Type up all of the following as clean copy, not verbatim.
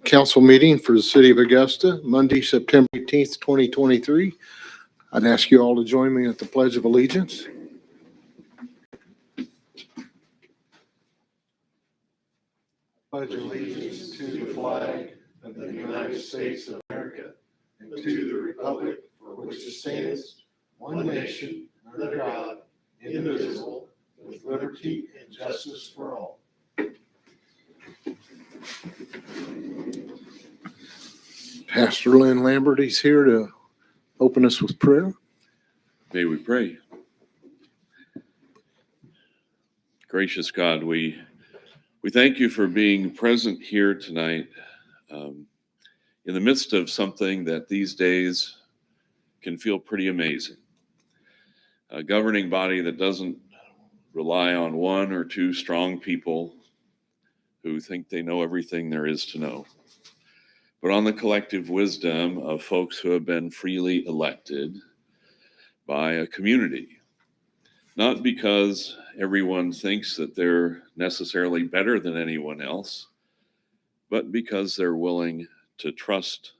council meeting for the city of Augusta, Monday, September 18th, 2023. I'd ask you all to join me at the Pledge of Allegiance. Pledge allegiance to the flag of the United States of America and to the republic for which it stands, one nation, under God, indivisible, with liberty and justice for all. Pastor Lynn Lamberty's here to open us with prayer. May we pray. Gracious God, we thank you for being present here tonight in the midst of something that these days can feel pretty amazing. A governing body that doesn't rely on one or two strong people who think they know everything there is to know, but on the collective wisdom of folks who have been freely elected by a community. Not because everyone thinks that they're necessarily better than anyone else, but because they're willing to trust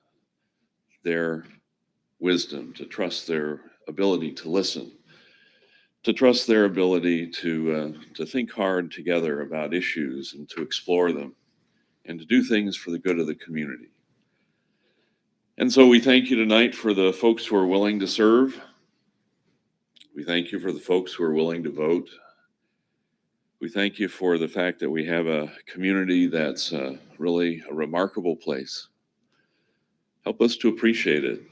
their wisdom, to trust their ability to listen, to trust their ability to think hard together about issues and to explore them and to do things for the good of the community. And so we thank you tonight for the folks who are willing to serve. We thank you for the folks who are willing to vote. We thank you for the fact that we have a community that's really a remarkable place. Help us to appreciate it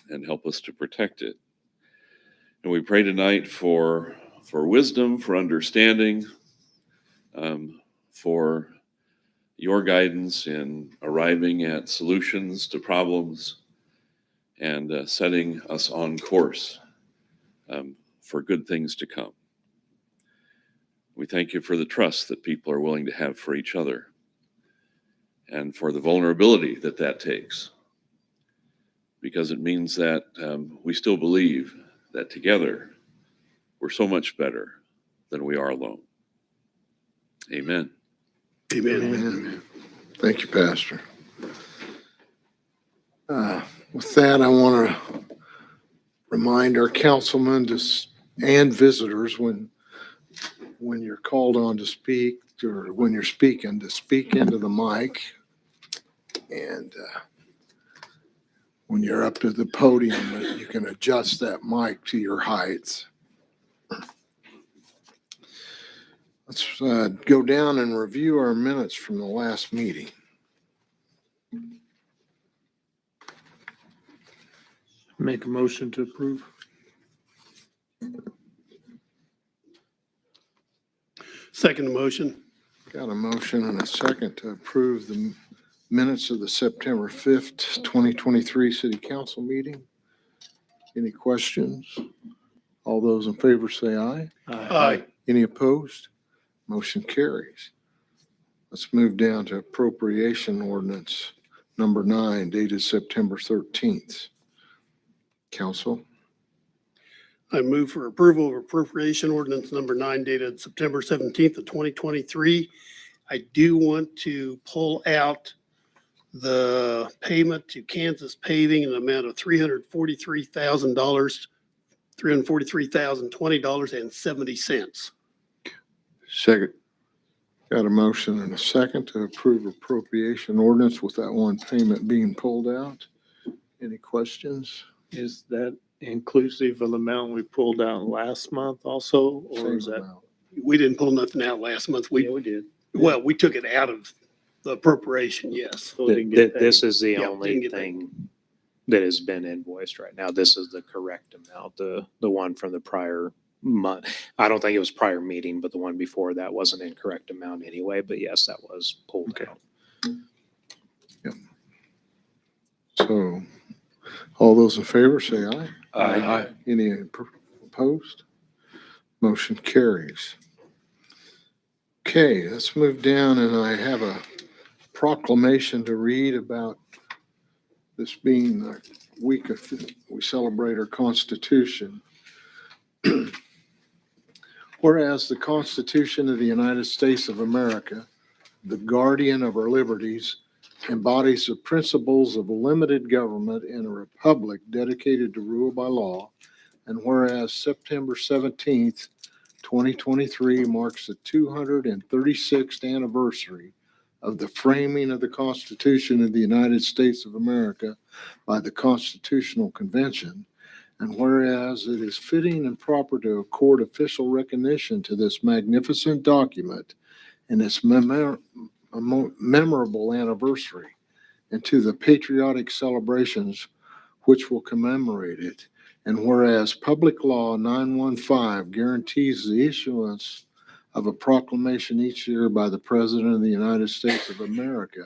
and help us to protect it. And we pray tonight for wisdom, for understanding, for your guidance in arriving at solutions to problems and setting us on course for good things to come. We thank you for the trust that people are willing to have for each other and for the vulnerability that takes, because it means that we still believe that together we're so much better than we are alone. Amen. Amen. Amen. Thank you, Pastor. With that, I want to remind our councilmen and visitors when you're called on to speak or when you're speaking to speak into the mic, and when you're up to the podium, you can adjust that mic to your heights. Let's go down and review our minutes from the last meeting. Make a motion to approve. Second motion. Got a motion and a second to approve the minutes of the September 5th, 2023 City Council meeting. Any questions? All those in favor say aye. Aye. Any opposed? Motion carries. Let's move down to Appropriation Ordinance number 9, dated September 13th. Council. I move for approval of Appropriation Ordinance number 9 dated September 17th of 2023. I do want to pull out the payment to Kansas Paving in the amount of $343,000, $343,020.70. Second. Got a motion and a second to approve appropriation ordinance with that one payment being pulled out. Any questions? Is that inclusive of the amount we pulled out last month also, or Same is that? amount. We didn't pull nothing out last month. Yeah, we did. Well, we took it out of the appropriation, yes. So it didn't get paid. This is the Yeah, only didn't get paid. thing that has been invoiced right now. This is the correct amount, the one from the prior month. I don't think it was prior meeting, but the one before that was an incorrect amount anyway, but yes, that was pulled Okay. out. So all those in favor say aye. Aye. Any opposed? Motion carries. Okay, let's move down, and I have a proclamation to read about this being the week of we celebrate our Constitution. Whereas the Constitution of the United States of America, the guardian of our liberties, embodies the principles of a limited government in a republic dedicated to rule by law. And whereas September 17th, 2023 marks the 236th anniversary of the framing of the Constitution of the United States of America by the Constitutional Convention. And whereas it is fitting and proper to accord official recognition to this magnificent document and its memorable anniversary, and to the patriotic celebrations which will commemorate it. And whereas Public Law 915 guarantees the issuance of a proclamation each year by the President of the United States of America,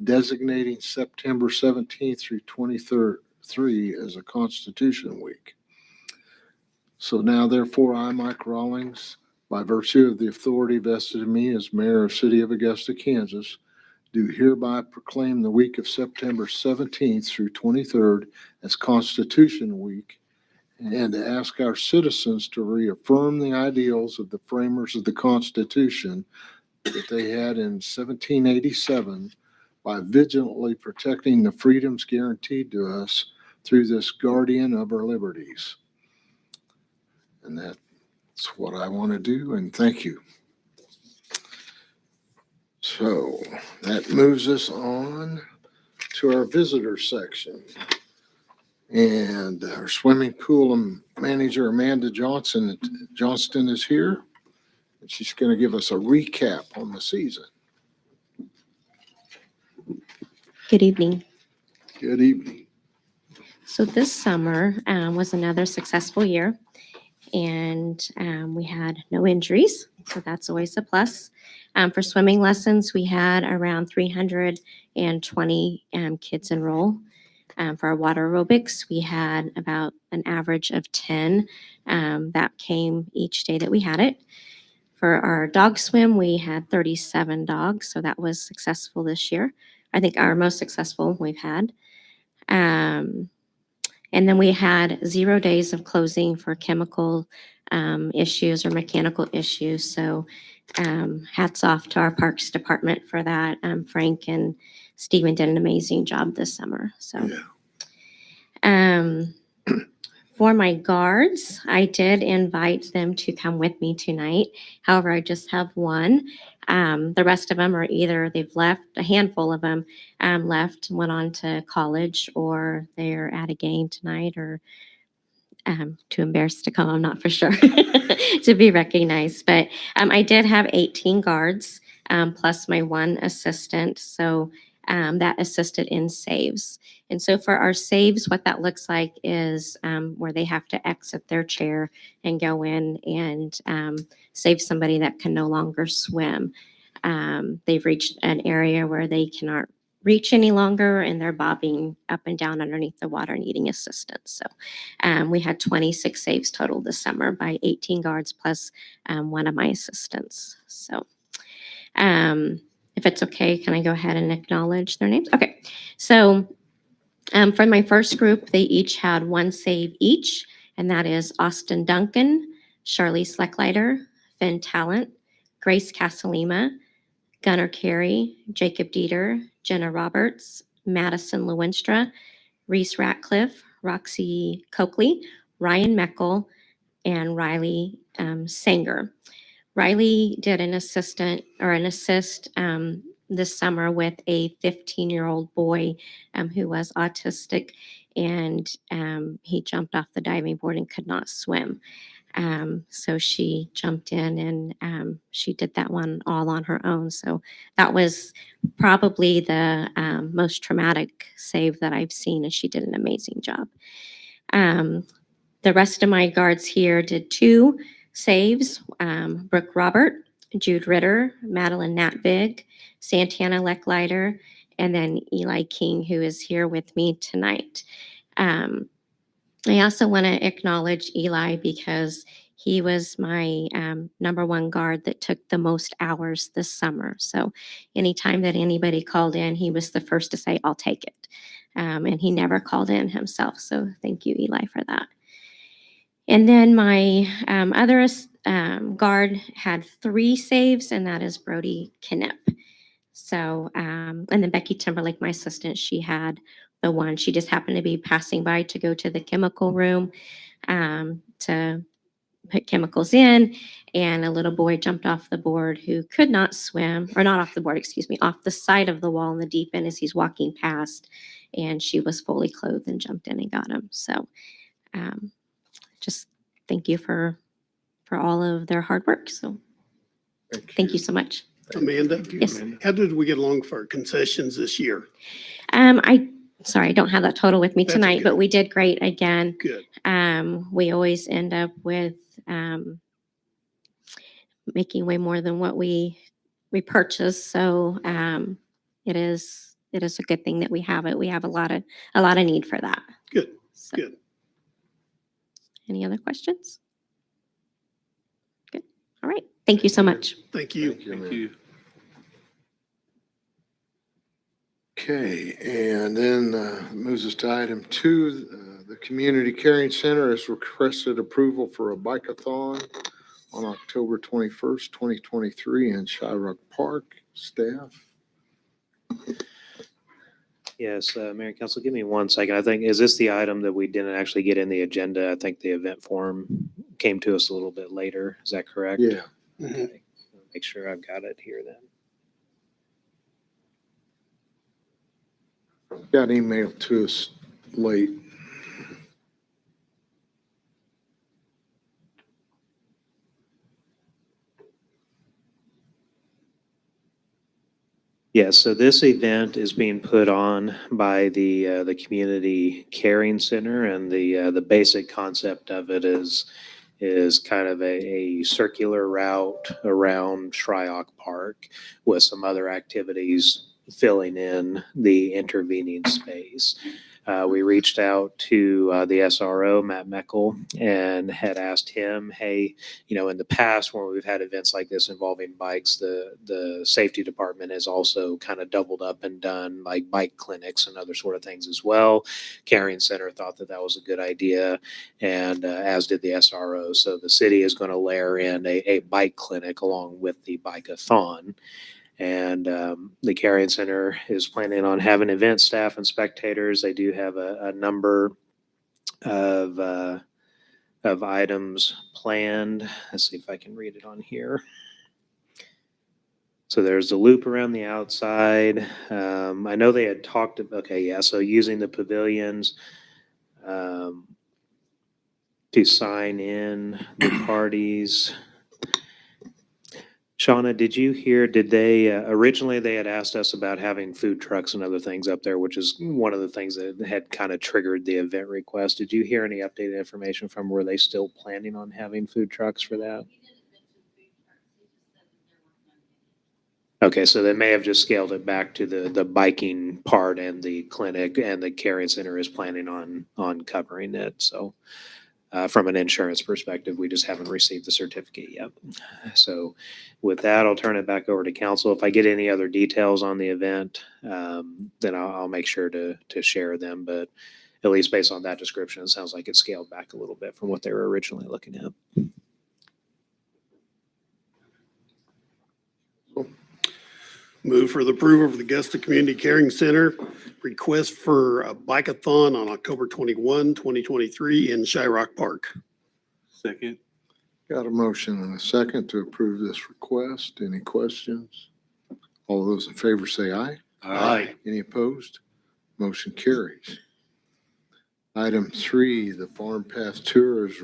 designating September 17th through 23rd as a Constitution Week. So now, therefore, I, Mike Rawlings, by virtue of the authority vested in me as Mayor of City of Augusta, Kansas, do hereby proclaim the week of September 17th through 23rd as Constitution Week, and to ask our citizens to reaffirm the ideals of the framers of the Constitution that they had in 1787 by vigilantly protecting the freedoms guaranteed to us through this guardian of our liberties. And that's what I want to do, and thank you. So that moves us on to our visitor section. And our swimming pool manager, Amanda Johnston is here. And she's going to give us a recap on the season. Good evening. Good evening. So this summer was another successful year, and we had no injuries, so that's always a plus. For swimming lessons, we had around 320 kids enroll. For our water aerobics, we had about an average of 10 that came each day that we had it. For our dog swim, we had 37 dogs, so that was successful this year. I think our most successful we've had. And then we had 0 days of closing for chemical issues or mechanical issues. So hats off to our parks department for that. Frank and Stephen did an amazing job this summer. So for my guards, I did invite them to come with me tonight. However, I just have one. The rest of them are either they've left, a handful of them left, went on to college, or they're at a game tonight, or too embarrassed to come, I'm not for sure, to be recognized. But I did have 18 guards plus my one assistant. So that assisted in saves. And so for our saves, what that looks like is where they have to exit their chair and go in and save somebody that can no longer swim. They've reached an area where they cannot reach any longer, and they're bobbing up and down underneath the water needing assistance. So we had 26 saves total this summer by 18 guards plus one of my assistants. So if it's okay, can I go ahead and acknowledge their names? Okay. So for my first group, they each had one save each, and that is Austin Duncan, Charlie Slecklider, Finn Talent, Grace Casalima, Gunnar Carey, Jacob Dieter, Jenna Roberts, Madison Lewinstra, Reese Ratcliffe, Roxy Coakley, Ryan Meckel, and Riley Sanger. Riley did an assist this summer with a 15-year-old boy who was autistic, and he jumped off the diving board and could not swim. So she jumped in and she did that one all on her own. So that was probably the most traumatic save that I've seen, and she did an amazing job. The rest of my guards here did 2 saves, Brooke Robert, Jude Ritter, Madeline Natvig, Santana Lecklider, and then Eli King, who is here with me tonight. I also want to acknowledge Eli because he was my number one guard that took the most hours this summer. So anytime that anybody called in, he was the first to say, I'll take it. And he never called in himself. So thank you, Eli, for that. And then my other guard had 3 saves, and that is Brody Knipp. So, and then Becky Timberlake, my assistant, she had the one. She just happened to be passing by to go to the chemical room to put chemicals in, and a little boy jumped off the board who could not swim, or not off the board, excuse me, off the side of the wall in the deep end as he's walking past, and she was fully clothed and jumped in and got him. So, just thank you for all of their hard work. So, thank you so much. Amanda, Yes. how did we get along for our concessions this year? Sorry, I don't have that total with me That's tonight, okay. but we did great again. Good. We always end up with making way more than what we purchase. So it is a good thing that we have it. We have a lot of need for that. Good. So, Good. any other questions? Good. All right. Thank you so much. Thank you. Thank you. Okay, and then moves us to item 2. The Community Caring Center has requested approval for a bike-a-thon on October 21st, 2023 in Shyrock Park. Staff? Yes, Mayor and Council, give me 1 second. I think, is this the item that we didn't actually get in the agenda? I think the event form came to us a little bit later. Is that correct? Yeah. Mhm. Okay. Make sure I've got it here then. Got emailed to us late. Yes, so this event is being put on by the Community Caring Center, and the basic concept of it is kind of a circular route around Shryock Park with some other activities filling in the intervening space. We reached out to the SRO, Matt Meckel, and had asked him, hey, in the past when we've had events like this involving bikes, the safety department has also kind of doubled up and done like bike clinics and other sort of things as well. Caring Center thought that was a good idea, and as did the SRO. So the city is going to layer in a bike clinic along with the bike-a-thon. And the Caring Center is planning on having event staff and spectators. They do have a number of items planned. Let's see if I can read it on here. So there's the loop around the outside. I know they had talked about, so using the pavilions to sign in the parties. Shauna, did you hear, did they, originally they had asked us about having food trucks and other things up there, which is one of the things that had kind of triggered the event request. Did you hear any updated information from, were they still planning on having food trucks for that? Okay, so they may have just scaled it back to the biking part and the clinic, and the Caring Center is planning on covering it. So from an insurance perspective, we just haven't received the certificate yet. So with that, I'll turn it back over to council. If I get any other details on the event, then I'll make sure to share them. But at least based on that description, it sounds like it's scaled back a little bit from what they were originally looking at. Move for the approval of the Augusta Community Caring Center request for a bike-a-thon on October 21, 2023 in Shyrock Park. Second. Got a motion and a second to approve this request. Any questions? All those in favor say aye. Aye. Any opposed? Motion carries. Item 3, the Farm Path Tour has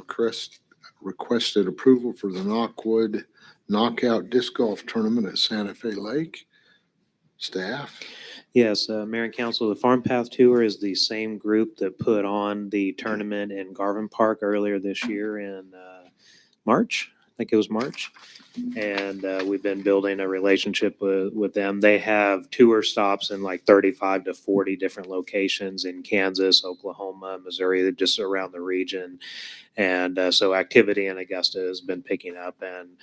requested approval for the Knockwood Knockout Disc Golf Tournament at Santa Fe Lake. Staff? Yes, Mayor and Council, the Farm Path Tour is the same group that put on the tournament in Garvin Park earlier this year in March. I think it was March. And we've been building a relationship with them. They have tour stops in like 35 to 40 different locations in Kansas, Oklahoma, Missouri, just around the region. And so activity in Augusta has been picking up, and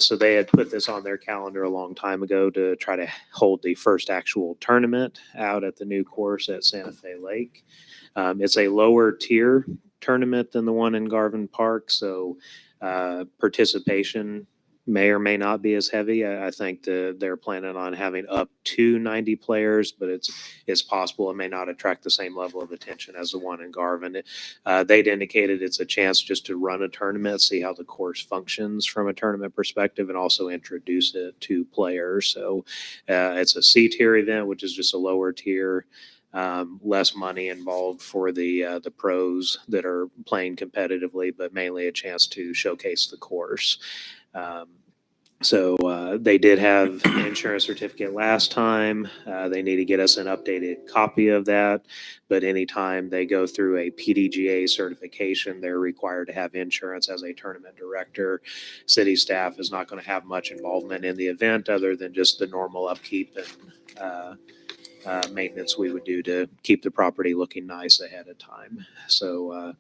so they had put this on their calendar a long time ago to try to hold the first actual tournament out at the new course at Santa Fe Lake. It's a lower tier tournament than the one in Garvin Park, so participation may or may not be as heavy. I think they're planning on having up to 90 players, but it's possible it may not attract the same level of attention as the one in Garvin. They'd indicated it's a chance just to run a tournament, see how the course functions from a tournament perspective, and also introduce it to players. So it's a C tier event, which is just a lower tier. Less money involved for the pros that are playing competitively, but mainly a chance to showcase the course. So they did have an insurance certificate last time. They need to get us an updated copy of that. But anytime they go through a PDGA certification, they're required to have insurance as a tournament director. City staff is not going to have much involvement in the event other than just the normal upkeep and maintenance we would do to keep the property looking nice ahead of time. So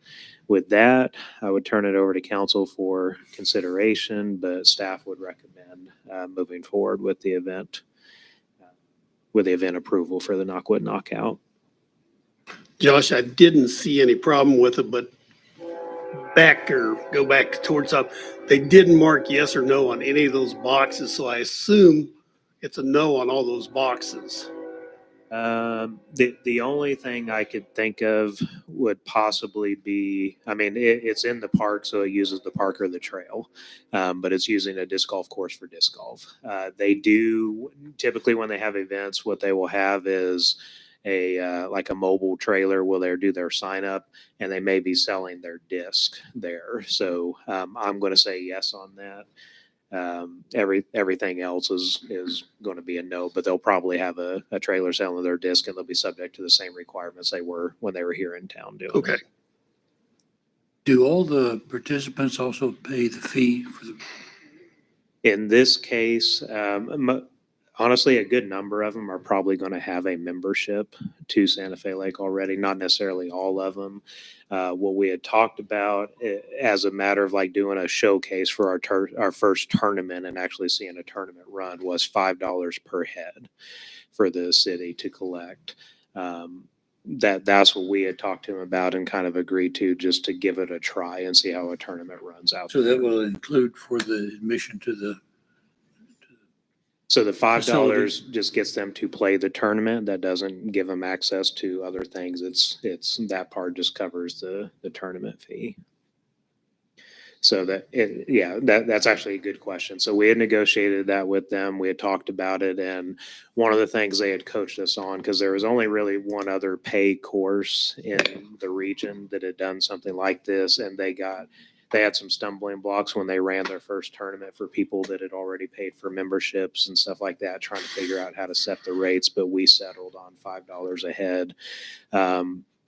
with that, I would turn it over to council for consideration, but staff would recommend moving forward with the event approval for the Knockwood Knockout. Josh, I didn't see any problem with it, but go back towards up. They didn't mark yes or no on any of those boxes, so I assume it's a no on all those boxes. The only thing I could think of would possibly be, I mean, it's in the park, so it uses the park or the trail, but it's using a disc golf course for disc golf. They do typically when they have events, what they will have is like a mobile trailer where they do their sign up, and they may be selling their disc there. So I'm going to say yes on that. Everything else is going to be a no, but they'll probably have a trailer selling their disc, and they'll be subject to the same requirements they were when they were here in town doing Okay. it. Do all the participants also pay the fee for the? In this case, honestly, a good number of them are probably going to have a membership to Santa Fe Lake already, not necessarily all of them. What we had talked about as a matter of like doing a showcase for our first tournament and actually seeing a tournament run was $5 per head for the city to collect. That's what we had talked to him about and kind of agreed to, just to give it a try and see how a tournament runs out. So that will include for the admission to the. So the $5 facility. just gets them to play the tournament. That doesn't give them access to other things. It's that part just covers the tournament fee. So that's actually a good question. So we had negotiated that with them. We had talked about it, and one of the things they had coached us on, because there was only really one other pay course in the region that had done something like this, and they had some stumbling blocks when they ran their first tournament for people that had already paid for memberships and stuff like that, trying to figure out how to set the rates. But we settled on $5 a head,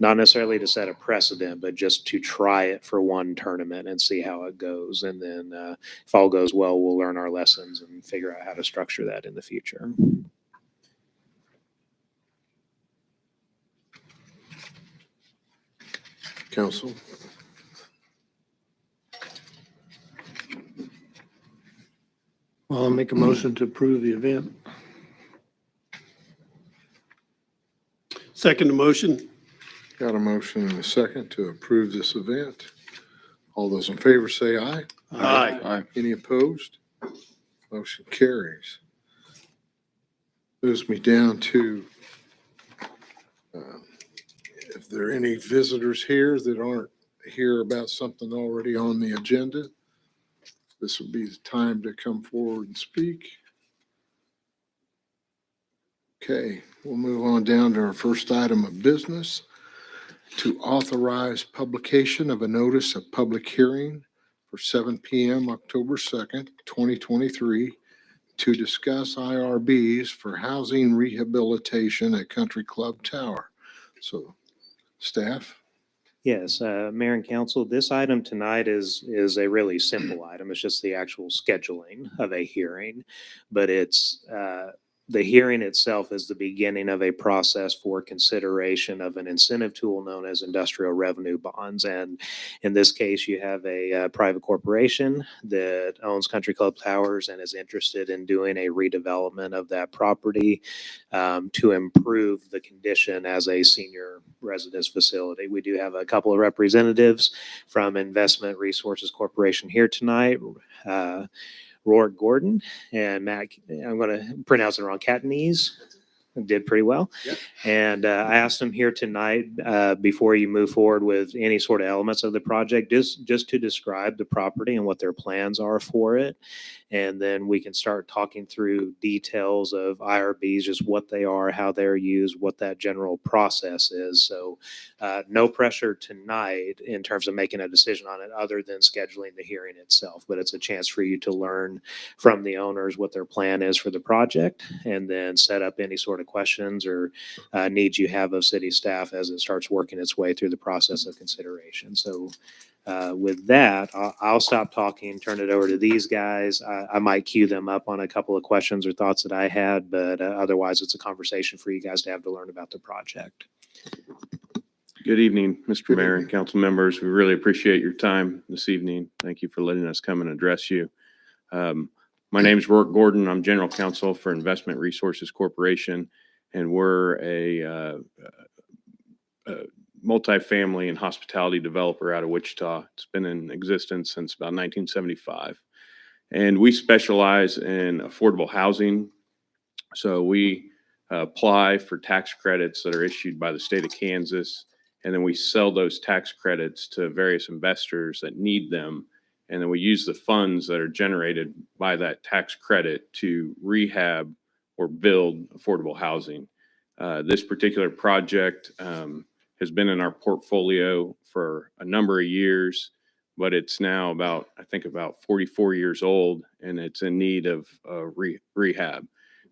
not necessarily to set a precedent, but just to try it for one tournament and see how it goes. And then if all goes well, we'll learn our lessons and figure out how to structure that in the future. Council. Well, I'll make a motion to approve the event. Second motion. Got a motion and a second to approve this event. All those in favor say aye. Aye. Any opposed? Motion carries. Moves me down to if there are any visitors here that aren't here about something already on the agenda, this would be the time to come forward and speak. Okay, we'll move on down to our first item of business, to authorize publication of a notice of public hearing for 7 p.m. October 2nd, 2023, to discuss IRBs for housing rehabilitation at Country Club Tower. So, staff? Yes, Mayor and Council, this item tonight is a really simple item. It's just the actual scheduling of a hearing, but it's the hearing itself is the beginning of a process for consideration of an incentive tool known as industrial revenue bonds. And in this case, you have a private corporation that owns Country Club Towers and is interested in doing a redevelopment of that property to improve the condition as a senior residence facility. We do have a couple of representatives from Investment Resources Corporation here tonight. Rourke Gordon and Matt, I'm going to pronounce it wrong, Catanese. Did pretty well. Yep. And I asked them here tonight, before you move forward with any sort of elements of the project, just to describe the property and what their plans are for it. And then we can start talking through details of IRBs, just what they are, how they're used, what that general process is. So no pressure tonight in terms of making a decision on it other than scheduling the hearing itself. But it's a chance for you to learn from the owners what their plan is for the project and then set up any sort of questions or needs you have of city staff as it starts working its way through the process of consideration. So with that, I'll stop talking, turn it over to these guys. I might queue them up on a couple of questions or thoughts that I had, but otherwise it's a conversation for you guys to have to learn about the project. Good evening, Mr. Mayor and council members. We really appreciate your time this evening. Thank you for letting us come and address you. My name is Rourke Gordon. I'm General Counsel for Investment Resources Corporation, and we're a multifamily and hospitality developer out of Wichita. It's been in existence since about 1975. And we specialize in affordable housing. So we apply for tax credits that are issued by the state of Kansas, and then we sell those tax credits to various investors that need them. And then we use the funds that are generated by that tax credit to rehab or build affordable housing. This particular project has been in our portfolio for a number of years, but it's now about 44 years old, and it's in need of rehab.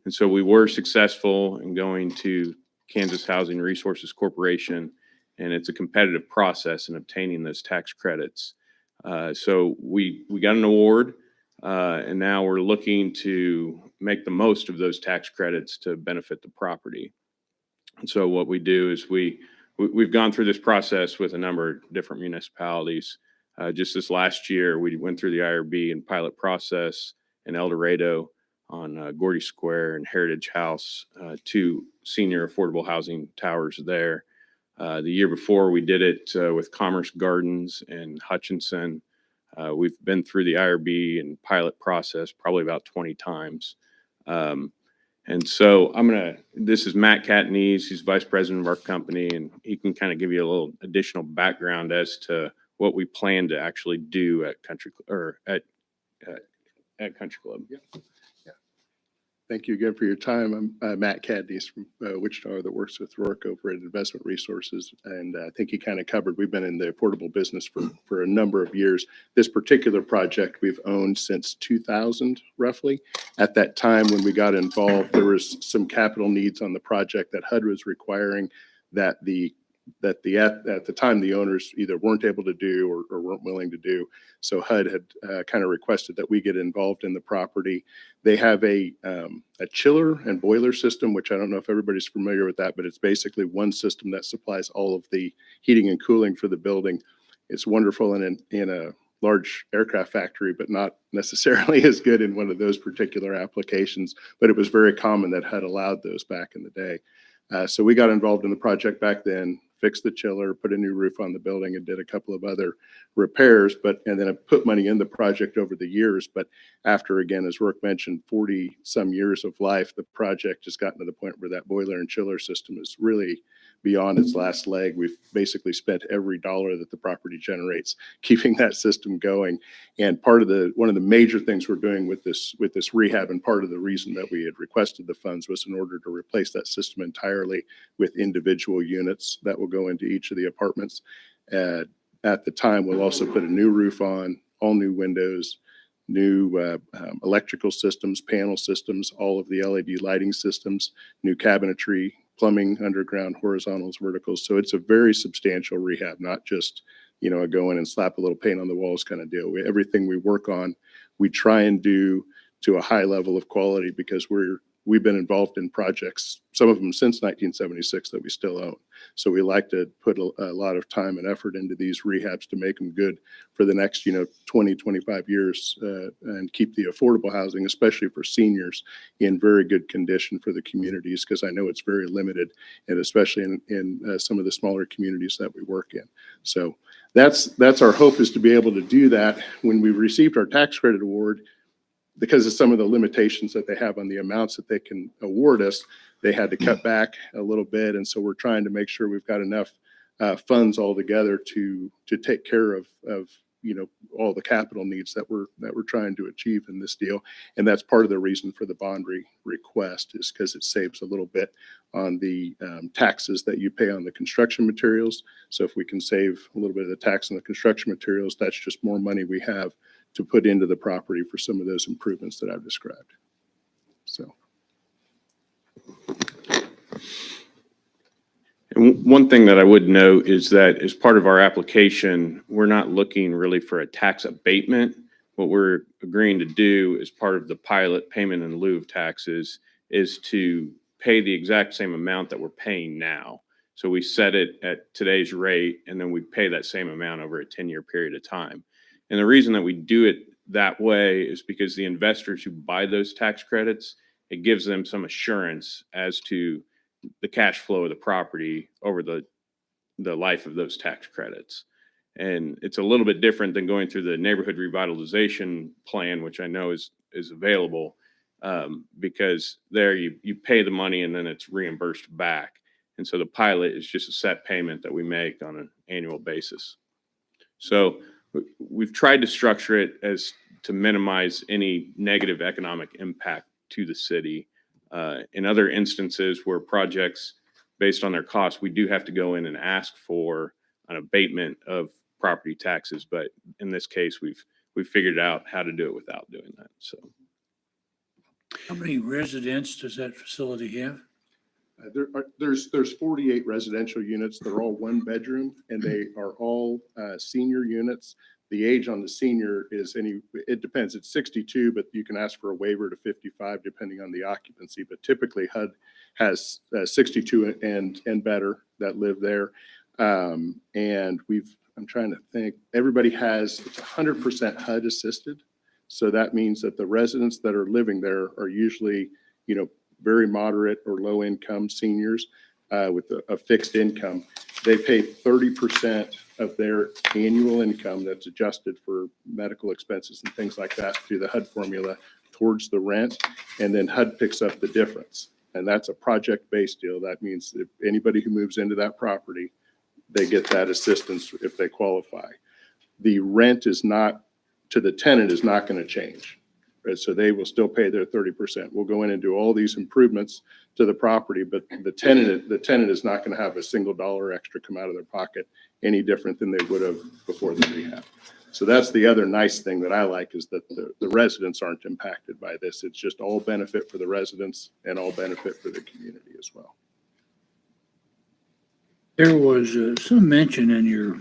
And so we were successful in going to Kansas Housing Resources Corporation, and it's a competitive process in obtaining those tax credits. So we got an award, and now we're looking to make the most of those tax credits to benefit the property. And so what we do is we've gone through this process with a number of different municipalities. Just this last year, we went through the IRB and pilot process in El Dorado on Gordy Square and Heritage House, 2 senior affordable housing towers there. The year before, we did it with Commerce Gardens and Hutchinson. We've been through the IRB and pilot process probably about 20 times. And so this is Matt Catanese. He's vice president of our company, and he can kind of give you a little additional background as to what we plan to actually do at Country Club. Yeah. Thank you again for your time. I'm Matt Catanese from Wichita that works with Rourke over at Investment Resources. And I think he kind of covered, we've been in the affordable business for a number of years. This particular project we've owned since 2000, roughly. At that time when we got involved, there was some capital needs on the project that HUD was requiring that at the time the owners either weren't able to do or weren't willing to do. So HUD had kind of requested that we get involved in the property. They have a chiller and boiler system, which I don't know if everybody's familiar with that, but it's basically one system that supplies all of the heating and cooling for the building. It's wonderful in a large aircraft factory, but not necessarily as good in one of those particular applications. But it was very common that HUD allowed those back in the day. So we got involved in the project back then, fixed the chiller, put a new roof on the building, and did a couple of other repairs, and then I put money in the project over the years. But after, again, as Rourke mentioned, 40 some years of life, the project has gotten to the point where that boiler and chiller system is really beyond its last leg. We've basically spent every dollar that the property generates keeping that system going. And one of the major things we're doing with this rehab, and part of the reason that we had requested the funds, was in order to replace that system entirely with individual units that will go into each of the apartments. At the time, we'll also put a new roof on, all new windows, new electrical systems, panel systems, all of the LED lighting systems, new cabinetry, plumbing, underground, horizontals, verticals. So it's a very substantial rehab, not just, a go in and slap a little paint on the walls kind of deal. Everything we work on, we try and do to a high level of quality, because we've been involved in projects, some of them since 1976, that we still own. So we like to put a lot of time and effort into these rehabs to make them good for the next, 20, 25 years, and keep the affordable housing, especially for seniors, in very good condition for the communities, because I know it's very limited, and especially in some of the smaller communities that we work in. So that's our hope, is to be able to do that. When we received our tax credit award, because of some of the limitations that they have on the amounts that they can award us, they had to cut back a little bit. And so we're trying to make sure we've got enough funds all together to take care of all the capital needs that we're trying to achieve in this deal. And that's part of the reason for the bond request, is because it saves a little bit on the taxes that you pay on the construction materials. So if we can save a little bit of the tax on the construction materials, that's just more money we have to put into the property for some of those improvements that I've described. So. And one thing that I would note is that as part of our application, we're not looking really for a tax abatement. What we're agreeing to do as part of the pilot payment in lieu of taxes is to pay the exact same amount that we're paying now. So we set it at today's rate, and then we pay that same amount over a 10-year period of time. And the reason that we do it that way is because the investors who buy those tax credits, it gives them some assurance as to the cash flow of the property over the life of those tax credits. And it's a little bit different than going through the neighborhood revitalization plan, which I know is available, because there you pay the money and then it's reimbursed back. And so the pilot is just a set payment that we make on an annual basis. So we've tried to structure it as to minimize any negative economic impact to the city. In other instances where projects, based on their cost, we do have to go in and ask for an abatement of property taxes. But in this case, we've figured out how to do it without doing that. So, How many residents does that facility have? There's 48 residential units. They're all one bedroom, and they are all senior units. The age on the senior it depends. It's 62, but you can ask for a waiver to 55 depending on the occupancy. But typically HUD has 62 and better that live there. And I'm trying to think, everybody it's 100% HUD assisted. So that means that the residents that are living there are usually, very moderate or low income seniors with a fixed income. They pay 30% of their annual income that's adjusted for medical expenses and things like that through the HUD formula towards the rent, and then HUD picks up the difference. And that's a project-based deal. That means if anybody who moves into that property, they get that assistance if they qualify. The rent to the tenant is not going to change. Right? So they will still pay their 30%. We'll go in and do all these improvements to the property, but the tenant is not going to have a single dollar extra come out of their pocket any different than they would have before the rehab. So that's the other nice thing that I like, is that the residents aren't impacted by this. It's just all benefit for the residents and all benefit for the community as well. There was some mention in your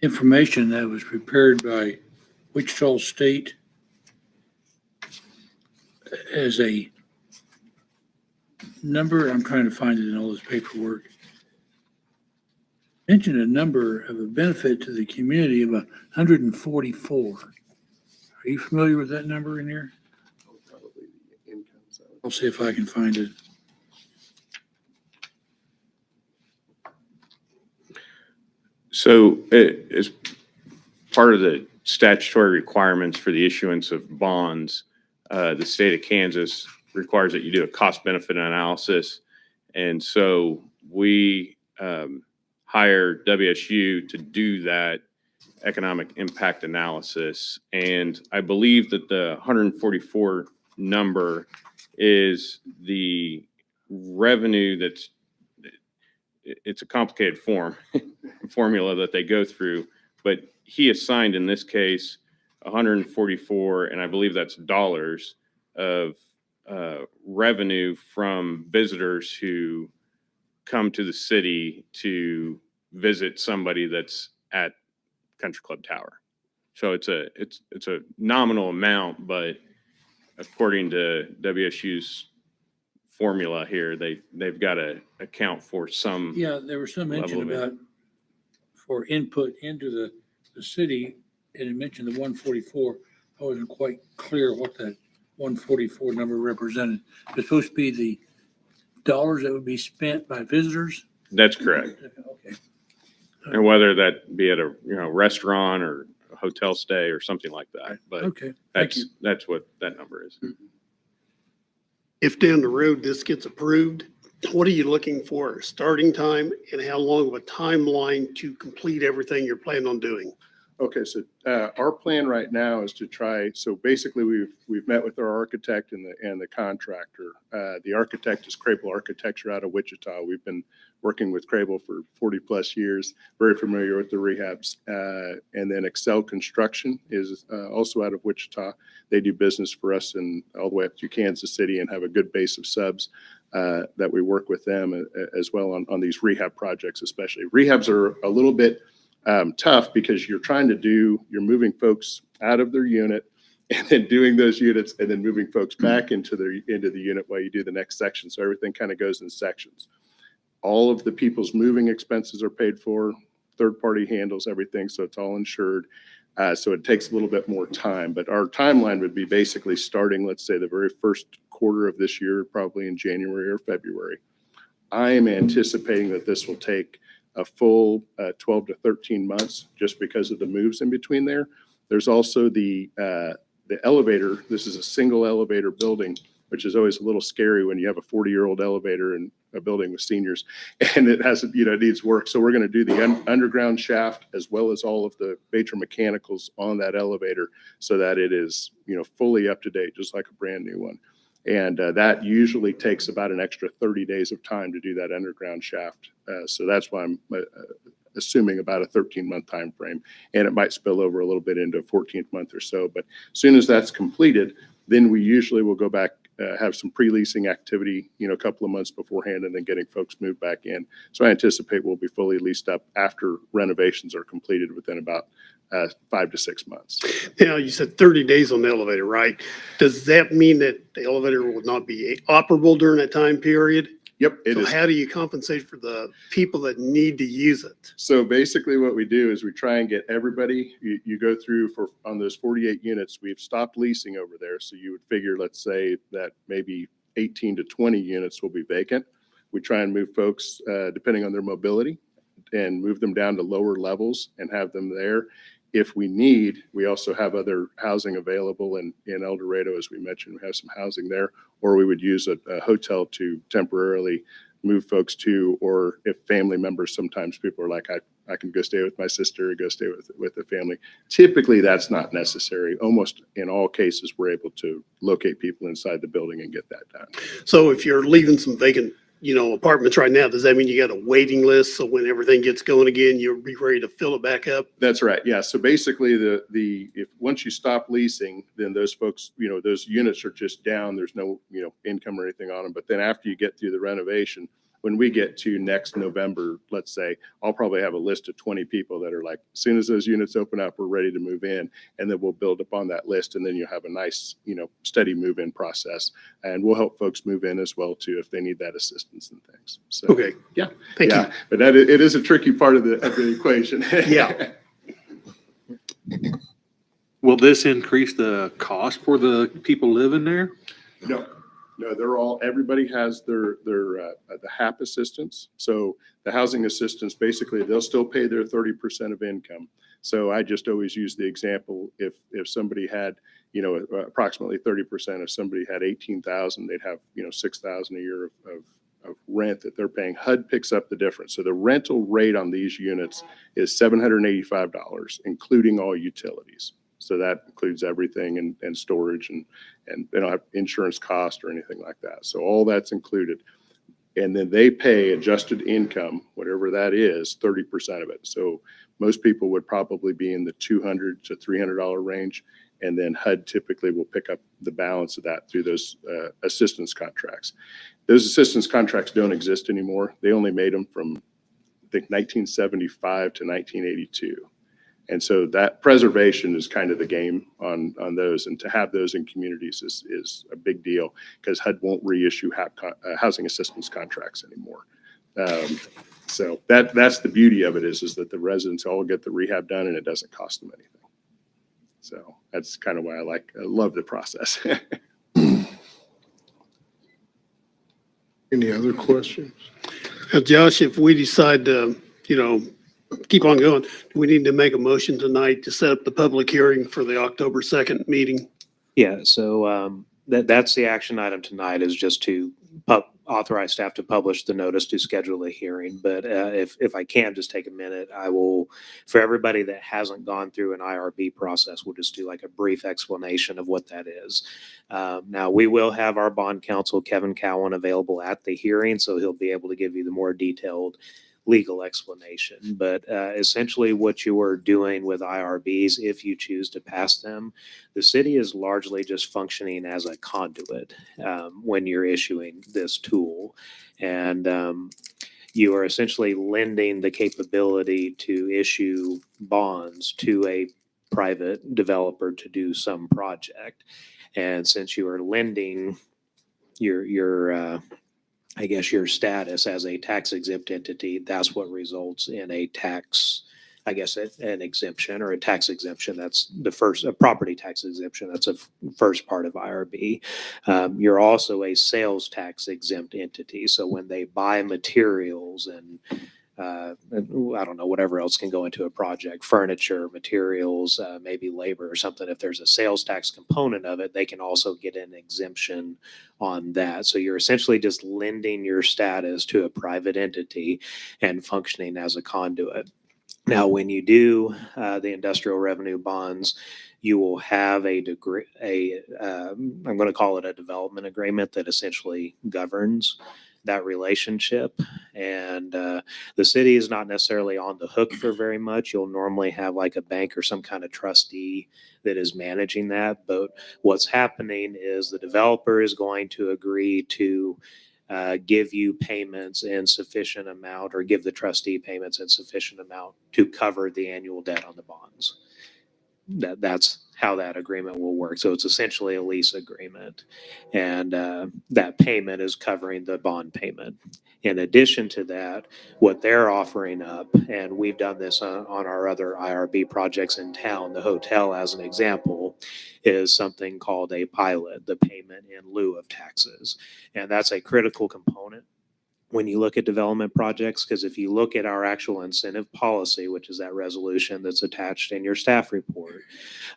information that was prepared by Wichita State as a number. I'm trying to find it in all this paperwork. Mentioned a number of a benefit to the community of 144. Are you familiar with that number in here? Probably the income side. I'll see if I can find it. So as part of the statutory requirements for the issuance of bonds, the state of Kansas requires that you do a cost benefit analysis. And so we hire WSU to do that economic impact analysis. And I believe that the 144 number is the revenue it's a complicated formula that they go through, but he assigned in this case 144, and I believe that's dollars of revenue from visitors who come to the city to visit somebody that's at Country Club Tower. So it's a nominal amount, but according to WSU's formula here, they've got to account for some. Yeah, there was some mention about for input into the city, and it mentioned the 144. I wasn't quite clear what that 144 number represented. It's supposed to be the dollars that would be spent by visitors. That's correct. Okay. And whether that be at a restaurant or a hotel stay or something like that. But Okay, thank you. that's what that number is. If down the road this gets approved, what are you looking for? A starting time and how long of a timeline to complete everything you're planning on doing? Okay, so our plan right now is to try, so basically we've met with our architect and the contractor. The architect is Crable Architecture out of Wichita. We've been working with Crable for 40 plus years, very familiar with the rehabs. And then Excel Construction is also out of Wichita. They do business for us and all the way up to Kansas City and have a good base of subs that we work with them as well on these rehab projects especially. Rehabs are a little bit tough because you're moving folks out of their unit and then doing those units and then moving folks back into the unit while you do the next section. So everything kind of goes in sections. All of the people's moving expenses are paid for. Third party handles everything, so it's all insured. So it takes a little bit more time, but our timeline would be basically starting, let's say, the very first quarter of this year, probably in January or February. I am anticipating that this will take a full 12 to 13 months just because of the moves in between there. There's also the elevator. This is a single elevator building, which is always a little scary when you have a 40-year-old elevator in a building with seniors and it hasn't, it needs work. So we're going to do the underground shaft as well as all of the major mechanicals on that elevator so that it is, fully up to date, just like a brand new one. And that usually takes about an extra 30 days of time to do that underground shaft. So that's why I'm assuming about a 13-month time frame, and it might spill over a little bit into a 14th month or so. But as soon as that's completed, then we usually will go back, have some pre-leasing activity, a couple of months beforehand, and then getting folks moved back in. So I anticipate we'll be fully leased up after renovations are completed within about 5 to 6 months. Now, you said 30 days on the elevator, right? Does that mean that the elevator will not be operable during that time period? Yep, it So is. how do you compensate for the people that need to use it? So basically what we do is we try and get everybody, you go through on those 48 units, we've stopped leasing over there. So you would figure, let's say that maybe 18 to 20 units will be vacant. We try and move folks, depending on their mobility, and move them down to lower levels and have them there. If we need, we also have other housing available in El Dorado, as we mentioned, we have some housing there, or we would use a hotel to temporarily move folks to, or if family members, sometimes people are like, I can go stay with my sister or go stay with the family. Typically, that's not necessary. Almost in all cases, we're able to locate people inside the building and get that done. So if you're leaving some vacant, apartments right now, does that mean you got a waiting list? So when everything gets going again, you'll be ready to fill it back up? That's right. Yeah. So basically if once you stop leasing, then those folks, those units are just down. There's no, income or anything on them. But then after you get through the renovation, when we get to next November, let's say, I'll probably have a list of 20 people that are like, as soon as those units open up, we're ready to move in. And then we'll build up on that list. And then you'll have a nice, steady move-in process. And we'll help folks move in as well, too, if they need that assistance and things. So, Okay. Yeah. Thank Yeah. But it is a tricky part of the equation. Yeah. Will this increase the cost for the people living there? No, everybody has their the HAP assistance. So the housing assistance, basically, they'll still pay their 30% of income. So I just always use the example, if somebody had, approximately 30%, if somebody had 18,000, they'd have, 6,000 a year of rent that they're paying. HUD picks up the difference. So the rental rate on these units is $785, including all utilities. So that includes everything and storage and they don't have insurance cost or anything like that. So all that's included. And then they pay adjusted income, whatever that is, 30% of it. So most people would probably be in the $200 to $300 range. And then HUD typically will pick up the balance of that through those assistance contracts. Those assistance contracts don't exist anymore. They only made them from, I think, 1975 to 1982. And so that preservation is kind of the game on those. And to have those in communities is a big deal because HUD won't reissue housing assistance contracts anymore. So that's the beauty of it is that the residents all get the rehab done and it doesn't cost them anything. So that's kind of why I love the process. Any other questions? Now, Josh, if we decide to, keep on going. Do we need to make a motion tonight to set up the public hearing for the October 2nd meeting? Yeah, so that's the action item tonight, is just to authorize staff to publish the notice to schedule a hearing. But if I can just take a minute, I will, for everybody that hasn't gone through an IRB process, we'll just do like a brief explanation of what that is. Now, we will have our bond counsel, Kevin Cowan, available at the hearing, so he'll be able to give you the more detailed legal explanation. But essentially what you are doing with IRBs, if you choose to pass them, the city is largely just functioning as a conduit when you're issuing this tool. And you are essentially lending the capability to issue bonds to a private developer to do some project. And since you are lending your I guess your status as a tax exempt entity, that's what results in a tax, I guess, an exemption or a tax exemption. That's the first, a property tax exemption. That's a first part of IRB. You're also a sales tax exempt entity. So when they buy materials and I don't know, whatever else can go into a project, furniture, materials, maybe labor or something. If there's a sales tax component of it, they can also get an exemption on that. So you're essentially just lending your status to a private entity and functioning as a conduit. Now, when you do the industrial revenue bonds, you will have I'm going to call it a development agreement that essentially governs that relationship. And the city is not necessarily on the hook for very much. You'll normally have like a bank or some kind of trustee that is managing that. But what's happening is the developer is going to agree to give you payments in sufficient amount, or give the trustee payments in sufficient amount to cover the annual debt on the bonds. That's how that agreement will work. So it's essentially a lease agreement, and that payment is covering the bond payment. In addition to that, what they're offering up, and we've done this on our other IRB projects in town, the hotel as an example, is something called a pilot, the payment in lieu of taxes. And that's a critical component when you look at development projects, because if you look at our actual incentive policy, which is that resolution that's attached in your staff report,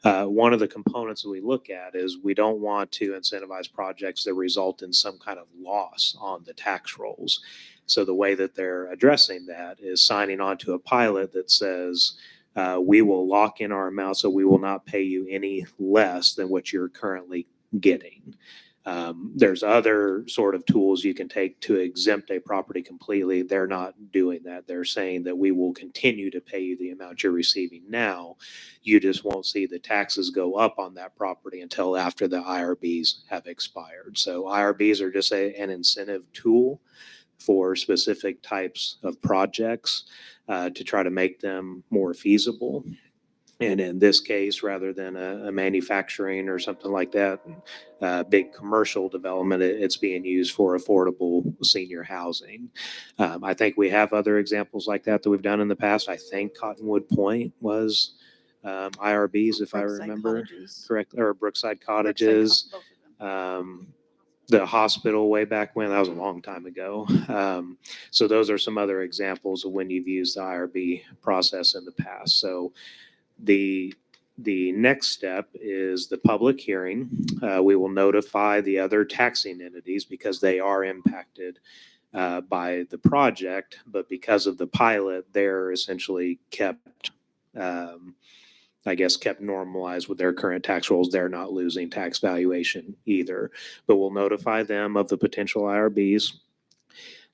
one of the components that we look at is we don't want to incentivize projects that result in some kind of loss on the tax rolls. So the way that they're addressing that is signing on to a pilot that says, we will lock in our amount, so we will not pay you any less than what you're currently getting. There's other sort of tools you can take to exempt a property completely. They're not doing that. They're saying that we will continue to pay you the amount you're receiving now. You just won't see the taxes go up on that property until after the IRBs have expired. So IRBs are just an incentive tool for specific types of projects to try to make them more feasible. And in this case, rather than a manufacturing or something like that, big commercial development, it's being used for affordable senior housing. I think we have other examples like that we've done in the past. I think Cottonwood Point was IRBs, if I remember correctly, or Brookside Cottages. The hospital way back when, that was a long time ago. So those are some other examples of when you've used the IRB process in the past. So the next step is the public hearing. We will notify the other taxing entities because they are impacted by the project, but because of the pilot, they're essentially kept normalized with their current tax rolls. They're not losing tax valuation either, but we'll notify them of the potential IRBs.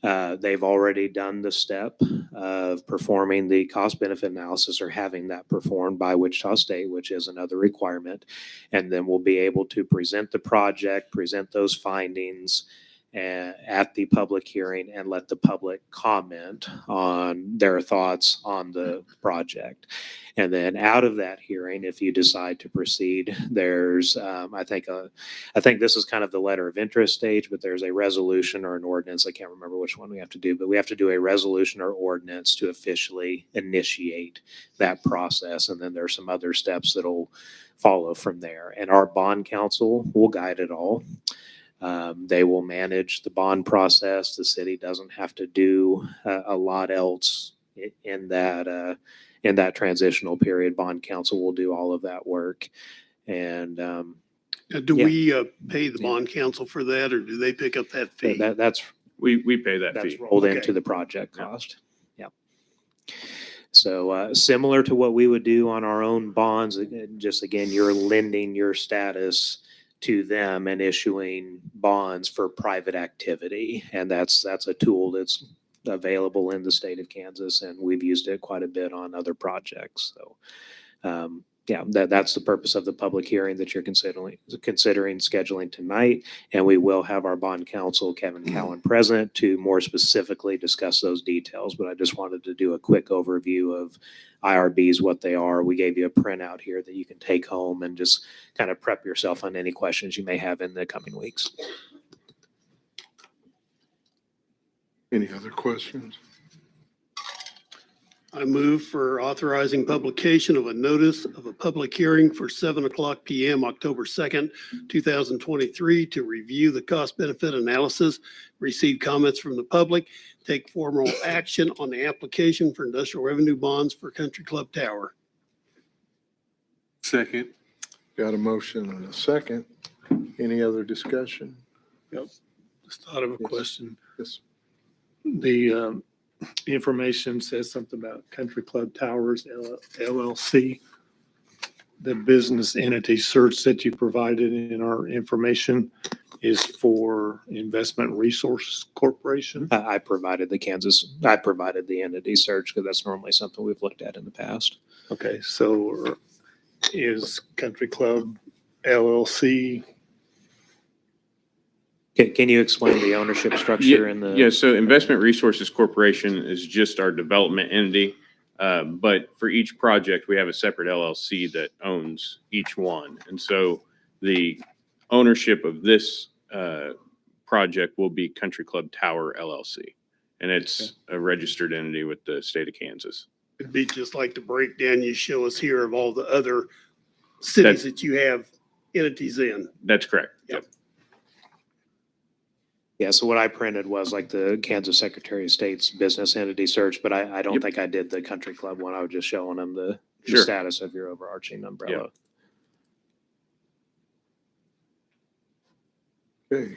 They've already done the step of performing the cost benefit analysis, or having that performed by Wichita State, which is another requirement. And then we'll be able to present the project, present those findings at the public hearing, and let the public comment on their thoughts on the project. And then out of that hearing, if you decide to proceed, there's, I think this is kind of the letter of interest stage, but there's a resolution or an ordinance. I can't remember which one we have to do, but we have to do a resolution or ordinance to officially initiate that process. And then there's some other steps that'll follow from there. And our bond counsel will guide it all. They will manage the bond process. The city doesn't have to do a lot else in that transitional period. Bond counsel will do all of that work. And Do Yeah. we pay the bond counsel for that, or do they pick up that fee? that's We pay that that's fee. rolled Okay. into the project Yeah. cost. Yep. So similar to what we would do on our own bonds, just again, you're lending your status to them and issuing bonds for private activity. And that's a tool that's available in the state of Kansas, and we've used it quite a bit on other projects. So yeah, that's the purpose of the public hearing that you're considering scheduling tonight. And we will have our bond counsel, Kevin Cowan, present to more specifically discuss those details. But I just wanted to do a quick overview of IRBs, what they are. We gave you a printout here that you can take home and just kind of prep yourself on any questions you may have in the coming weeks. Any other questions? I move for authorizing publication of a notice of a public hearing for 7:00 PM, October 2nd, 2023, to review the cost-benefit analysis, receive comments from the public, take formal action on the application for industrial revenue bonds for Country Club Tower. Second. Got a motion and a second. Any other discussion? Just thought of a question. Yes. The information says something about Country Club Towers LLC. The business entity search that you provided in our information is for Investment Resources Corporation. I provided the entity search because that's normally something we've looked at in the past. Okay, so is Country Club LLC? Can you explain the ownership structure in the? Yeah, so Investment Resources Corporation is just our development entity. But for each project, we have a separate LLC that owns each one. And so the ownership of this project will be Country Club Tower LLC. And it's a registered entity with the state of Kansas. It'd be just like the breakdown you show us here of all the other cities that you have entities in. That's correct. Yep. Yeah, so what I printed was like the Kansas Secretary of State's business entity search, but I don't Yep. think I did the Country Club one. I was just showing them the Sure. status of your overarching umbrella. Okay.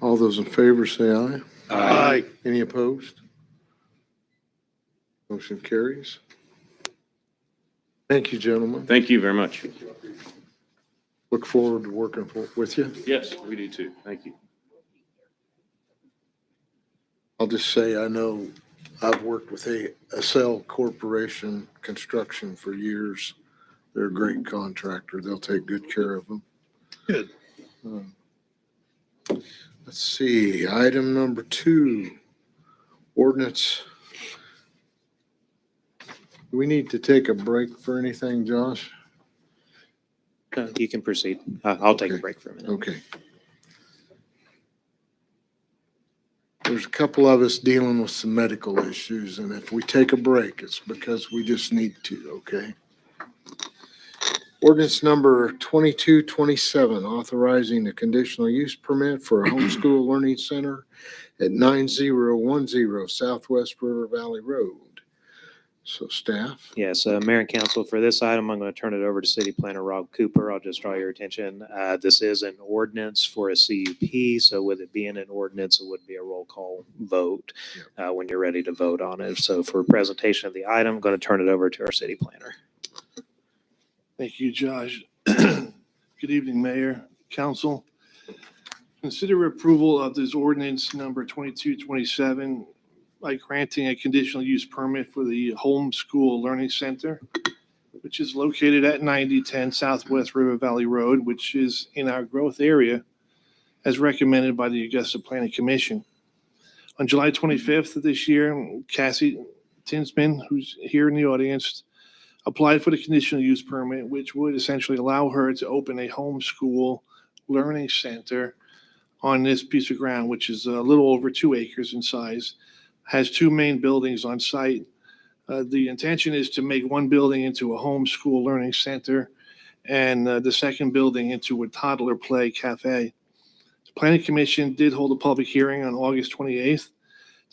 All those in favor say aye. Aye. Any opposed? Motion carries. Thank you, gentlemen. Thank you very much. Look forward to working with you. Yes, we do too. Thank you. I'll just say, I know I've worked with ASL Corporation Construction for years. They're a great contractor. They'll take good care of them. Good. Let's see, item number 2, ordinance. Do we need to take a break for anything, Josh? You can proceed. I'll take a Okay. break for a minute. Okay. There's a couple of us dealing with some medical issues, and if we take a break, it's because we just need to, okay? Ordinance number 2227, authorizing a conditional use permit for a homeschool learning center at 9010 Southwest River Valley Road. So staff? Yes, Mayor and Council, for this item, I'm going to turn it over to City Planner Rob Cooper. I'll just draw your attention. This is an ordinance for a CUP, so with it being an ordinance, it would be a roll call vote when you're ready to vote on it. So for presentation of the item, I'm going to turn it over to our City Planner. Thank you, Josh. Good evening, Mayor, Council. Consider approval of this ordinance number 2227 by granting a conditional use permit for the Homeschool Learning Center, which is located at 9010 Southwest River Valley Road, which is in our growth area as recommended by the Augusta Planning Commission. On July 25th of this year, Cassie Tinsman, who's here in the audience, applied for the conditional use permit, which would essentially allow her to open a homeschool learning center on this piece of ground, which is a little over 2 acres in size, has 2 main buildings on site. The intention is to make one building into a homeschool learning center and the second building into a toddler play cafe. The Planning Commission did hold a public hearing on August 28th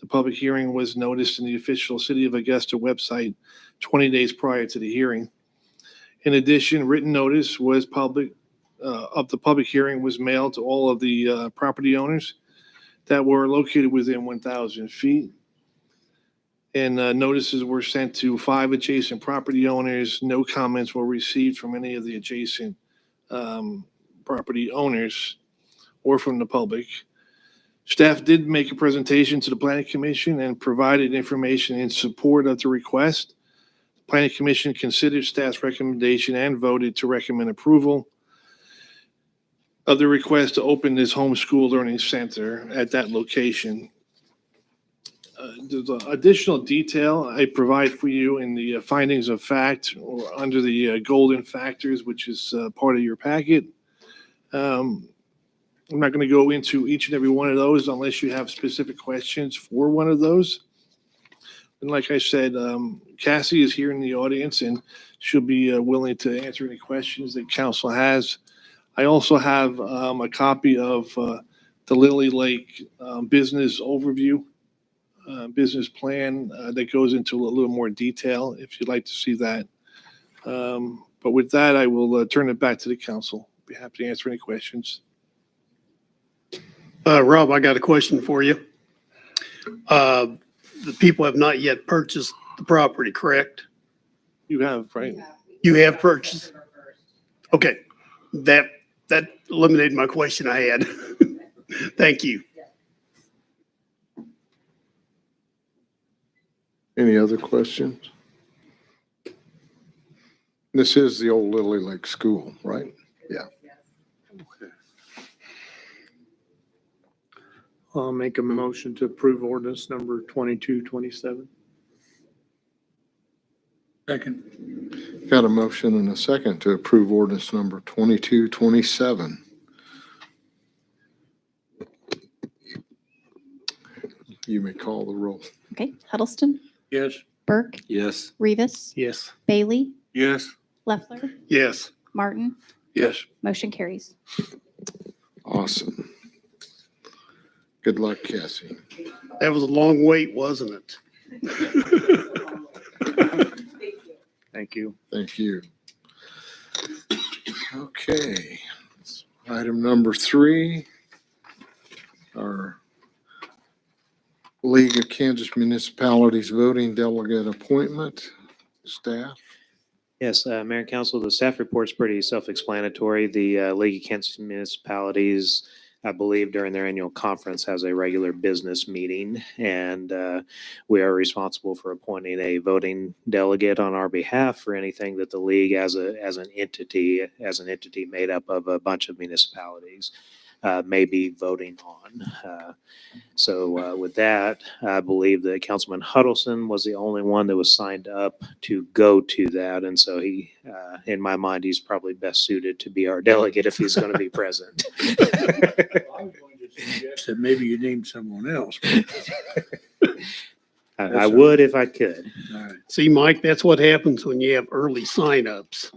The public hearing was noticed in the official City of Augusta website 20 days prior to the hearing. In addition, written notice was of the public hearing was mailed to all of the property owners that were located within 1,000 feet. And notices were sent to 5 adjacent property owners. No comments were received from any of the adjacent property owners or from the public. Staff did make a presentation to the Planning Commission and provided information in support of the request. The Planning Commission considered staff's recommendation and voted to recommend approval of the request to open this homeschool learning center at that location. There's additional detail I provide for you in the findings of fact or under the golden factors, which is part of your packet. I'm not going to go into each and every one of those unless you have specific questions for one of those. And like I said, Cassie is here in the audience and she'll be willing to answer any questions that council has. I also have a copy of the Lily Lake business overview, business plan that goes into a little more detail if you'd like to see that. But with that, I will turn it back to the council. Be happy to answer any questions. Rob, I got a question for you. The people have not yet purchased the property, correct? You have, right? You have purchased? Okay, that eliminated my question I had. Thank you. Any other questions? This is the old Lily Lake School, right? Yeah. I'll make a motion to approve ordinance number 2227. Second. Got a motion and a second to approve ordinance number 2227. You may call the roll. Okay, Huddleston, Yes. Burke, Yes. Rivas, Yes. Bailey, Yes. Leffler, Yes. Martin, Yes. motion carries. Awesome. Good luck, Cassie. That was a long wait, wasn't it? Thank you. Thank you. Okay. Item number 3, our League of Kansas Municipalities voting delegate appointment. Staff. Yes, Mayor and Council, the staff report's pretty self-explanatory. The League of Kansas Municipalities, I believe during their annual conference, has a regular business meeting, and we are responsible for appointing a voting delegate on our behalf for anything that the league as an entity made up of a bunch of municipalities may be voting on. So with that, I believe that Councilman Huddleston was the only one that was signed up to go to that. And so he, in my mind, he's probably best suited to be our delegate if he's going to be present. I was going to suggest that maybe you name someone else. I would if I could. All right. See, Mike, that's what happens when you have early signups.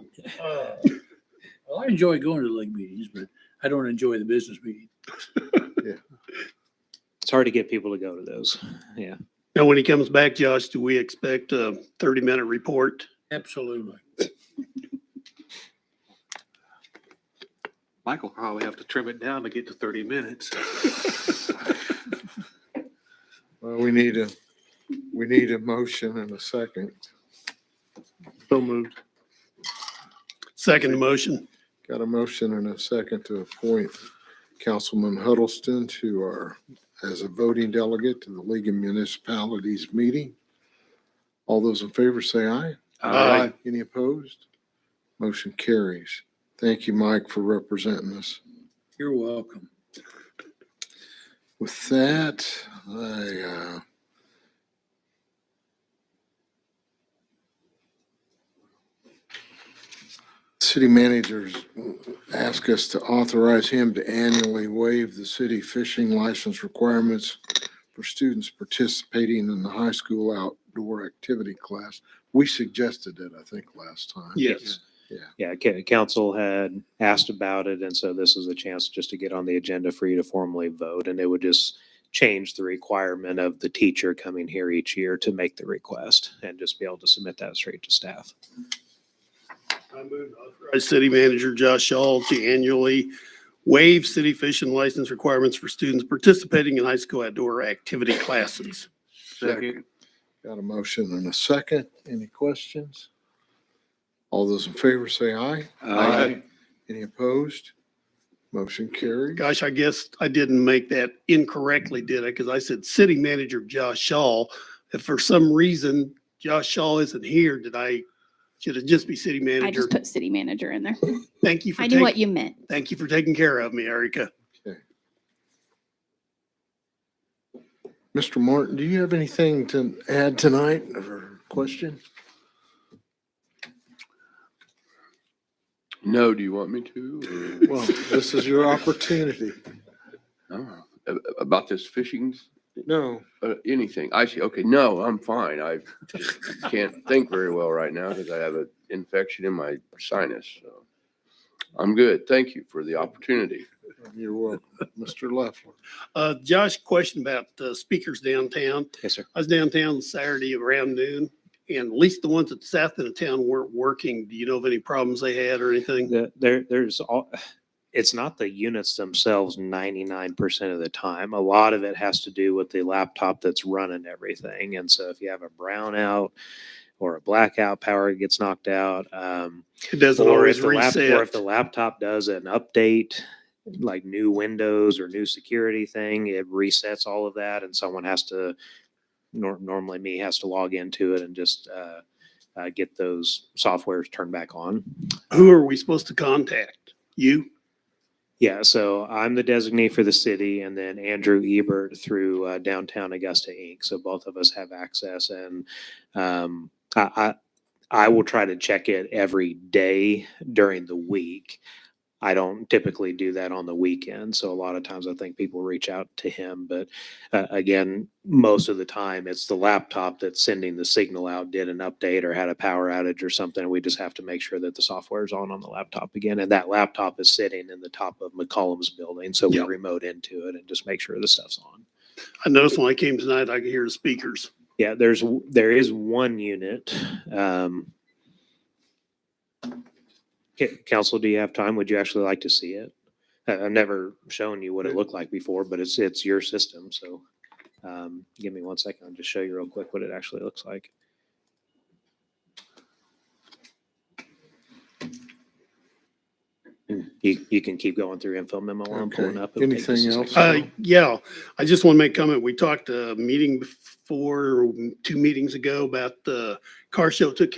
Well, I enjoy going to the league meetings, but I don't enjoy the business meeting. It's hard to get people to go to those. Yeah. Now, when he comes back, Josh, do we expect a 30-minute report? Absolutely. Michael probably have to trim it down to get to 30 minutes. Well, we need a motion and a second. So moved. Second motion. Got a motion and a second to appoint Councilman Huddleston as a voting delegate to the League of Municipalities meeting. All those in favor say aye. Aye. Any opposed? Motion carries. Thank you, Mike, for representing us. You're welcome. With that, city managers ask us to authorize him to annually waive the city fishing license requirements for students participating in the high school outdoor activity class. We suggested it, I think, last time. Yes. Yeah, council had asked about it, and so this is a chance just to get on the agenda for you to formally vote, and it would just change the requirement of the teacher coming here each year to make the request and just be able to submit that straight to staff. I move to authorize City Manager Josh Shaw to annually waive city fishing license requirements for students participating in high school outdoor activity classes. Second. Got a motion and a second. Any questions? All those in favor say aye. Aye. Any opposed? Motion carries. Gosh, I guess I didn't make that incorrectly, did I? Because I said City Manager Josh Shaw. If for some reason Josh Shaw isn't here, should it just be City I Manager? just put city manager in there. Thank you for I knew what you meant. thank you for taking care of me, Erica. Mr. Martin, do you have anything to add tonight or question? No, do you want me to? Well, this is your opportunity. About this fishing, No, anything? I see. Okay, no, I'm fine. I just can't think very well right now because I have an infection in my sinus. So I'm good. Thank you for the opportunity. you're welcome. Mr. Leffler. Josh, question about speakers downtown. Yes, sir. I was downtown Saturday around noon, and at least the ones at the south end of town weren't working. Do you know of any problems they had or anything? It's not the units themselves 99% of the time. A lot of it has to do with the laptop that's running everything. And so if you have a brownout or a blackout, power gets knocked out. It doesn't Or always if the reset. or if the laptop does an update, like new Windows or new security thing, it resets all of that, and someone has to, normally me, has to log into it and just get those softwares turned back on. Who are we supposed to contact? You? Yeah, so I'm the designee for the city, and then Andrew Ebert through Downtown Augusta Inc. So both of us have access, and I will try to check it every day during the week. I don't typically do that on the weekend, so a lot of times I think people reach out to him. But again, most of the time it's the laptop that's sending the signal out, did an update or had a power outage or something. We just have to make sure that the software is on the laptop again. And that laptop is sitting in the top of McCollum's building, so we Yep. remote into it and just make sure the stuff's on. I noticed when I came tonight, I could hear the speakers. Yeah, there is one unit. Council, do you have time? Would you actually like to see it? I've never shown you what it looked like before, but it's your system. So give me 1 second. I'll just show you real quick what it actually looks like. You can keep going through info memo while I'm pulling up. It'll take Anything just a else? second. Yeah, I just want to make a comment. We talked a meeting before, 2 meetings ago, about the car show took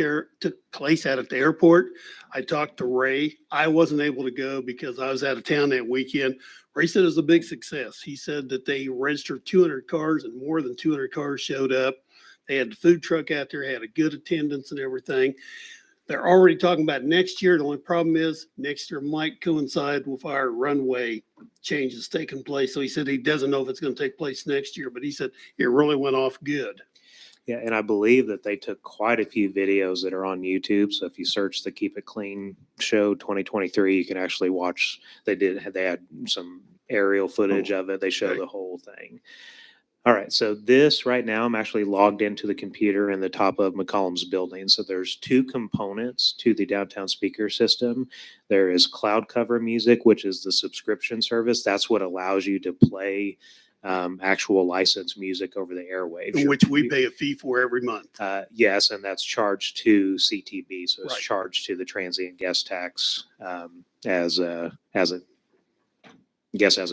place out at the airport. I talked to Ray. I wasn't able to go because I was out of town that weekend. Ray said it was a big success. He said that they registered 200 cars and more than 200 cars showed up. They had the food truck out there, had a good attendance and everything. They're already talking about next year. The only problem is next year might coincide with our runway changes taking place. So he said he doesn't know if it's going to take place next year, but he said it really went off good. Yeah, and I believe that they took quite a few videos that are on YouTube. So if you search the Keep It Clean show 2023, you can actually watch. They had some aerial footage of it. They show the whole thing. All right, so this right now, I'm actually logged into the computer in the top of McCollum's building. So there's 2 components to the downtown speaker system. There is cloud cover music, which is the subscription service. That's what allows you to play actual licensed music over the airwaves. Which we pay a fee for every month. Yes, and that's charged to CTB. So it's Right. charged to the transient guest tax as a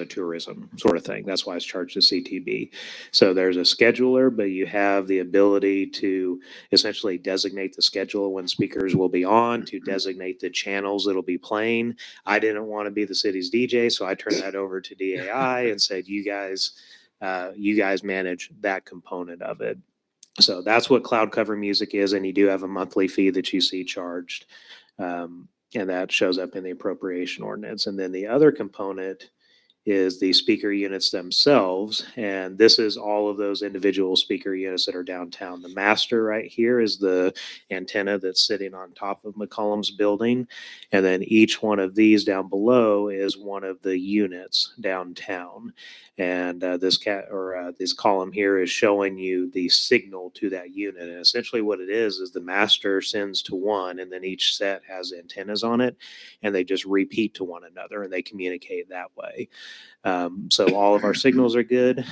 tourism sort of thing. That's why it's charged to CTB. So there's a scheduler, but you have the ability to essentially designate the schedule when speakers will be on, to designate the channels that'll be playing. I didn't want to be the city's DJ, so I turned that over to DAI and said, you guys manage that component of it. So that's what cloud cover music is. And you do have a monthly fee that you see charged. And that shows up in the appropriation ordinance. And then the other component is the speaker units themselves. And this is all of those individual speaker units that are downtown. The master right here is the antenna that's sitting on top of McCollum's building. And then each one of these down below is one of the units downtown. And this column here is showing you the signal to that unit. And essentially what it is the master sends to one, and then each set has antennas on it, and they just repeat to one another, and they communicate that way. So all of our signals are good.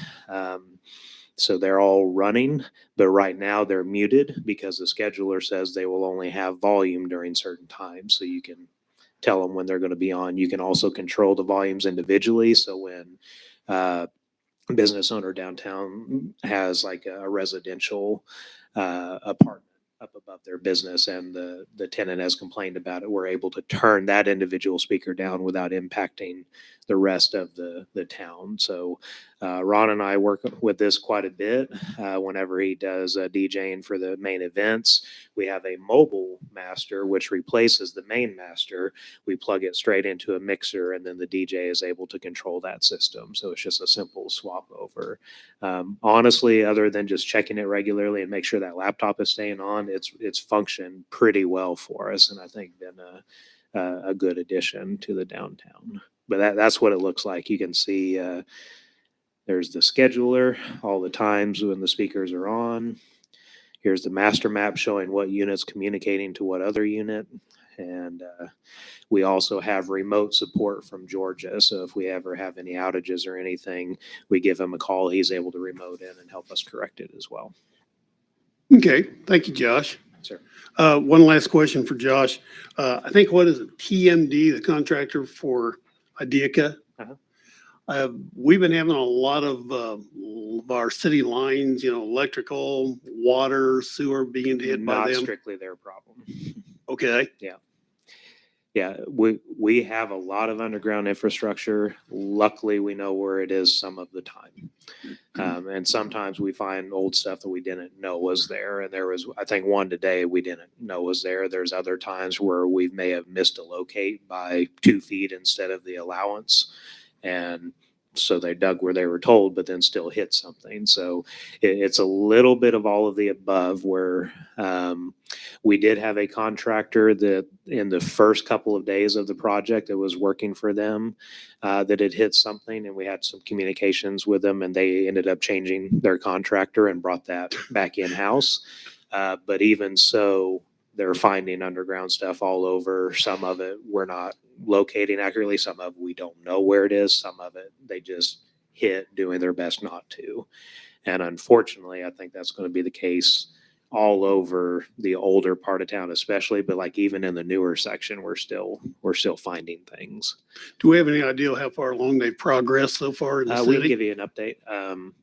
So they're all running, but right now they're muted because the scheduler says they will only have volume during certain times. So you can tell them when they're going to be on. You can also control the volumes individually. So when business owner downtown has like a residential apartment up above their business and the tenant has complained about it, we're able to turn that individual speaker down without impacting the rest of the town. So Ron and I work with this quite a bit whenever he does DJing for the main events. We have a mobile master which replaces the main master. We plug it straight into a mixer, and then the DJ is able to control that system. So it's just a simple swap over. Honestly, other than just checking it regularly and make sure that laptop is staying on, it's functioned pretty well for us, and I think been a good addition to the downtown. But that's what it looks like. You can see there's the scheduler, all the times when the speakers are on. Here's the master map showing what unit's communicating to what other unit. And we also have remote support from Georgia. So if we ever have any outages or anything, we give him a call. He's able to remote in and help us correct it as well. Okay, thank you, Josh. Sir. One last question for Josh. I think, what is it, TMD, the contractor for Ideaca? We've been having a lot of our city lines, electrical, water, sewer being hit by Not them. strictly their problem. Okay. Yeah, we have a lot of underground infrastructure. Luckily, we know where it is some of the time. And sometimes we find old stuff that we didn't know was there. And there was, I think, one today we didn't know was there. There's other times where we may have missed a locate by 2 feet instead of the allowance. And so they dug where they were told, but then still hit something. So it's a little bit of all of the above, where we did have a contractor that in the first couple of days of the project that was working for them that had hit something, and we had some communications with them, and they ended up changing their contractor and brought that back in-house. But even so, they're finding underground stuff all over. Some of it we're not locating accurately. Some of it we don't know where it is. Some of it they just hit doing their best not to. And unfortunately, I think that's going to be the case all over the older part of town, especially, but like even in the newer section, we're still finding things. Do we have any idea how far along they've progressed so far in the We can city? give you an update.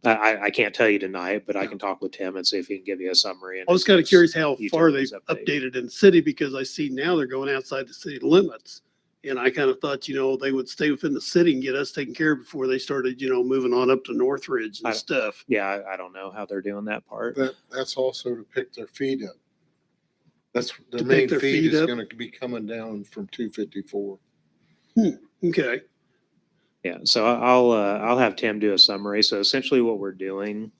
I can't tell you tonight, but I can talk with Tim and see if he can give you a summary. I was kind of curious how far they've utilities update. updated in the city, because I see now they're going outside the city limits. And I kind of thought, they would stay within the city and get us taken care of before they started, moving on up to Northridge and stuff. Yeah, I don't know how they're doing that part. That's also to pick their feet up. That's the To main pick their feed feet is up? going to be coming down from 254. Okay. Yeah, so I'll have Tim do a summary. So essentially what we're doing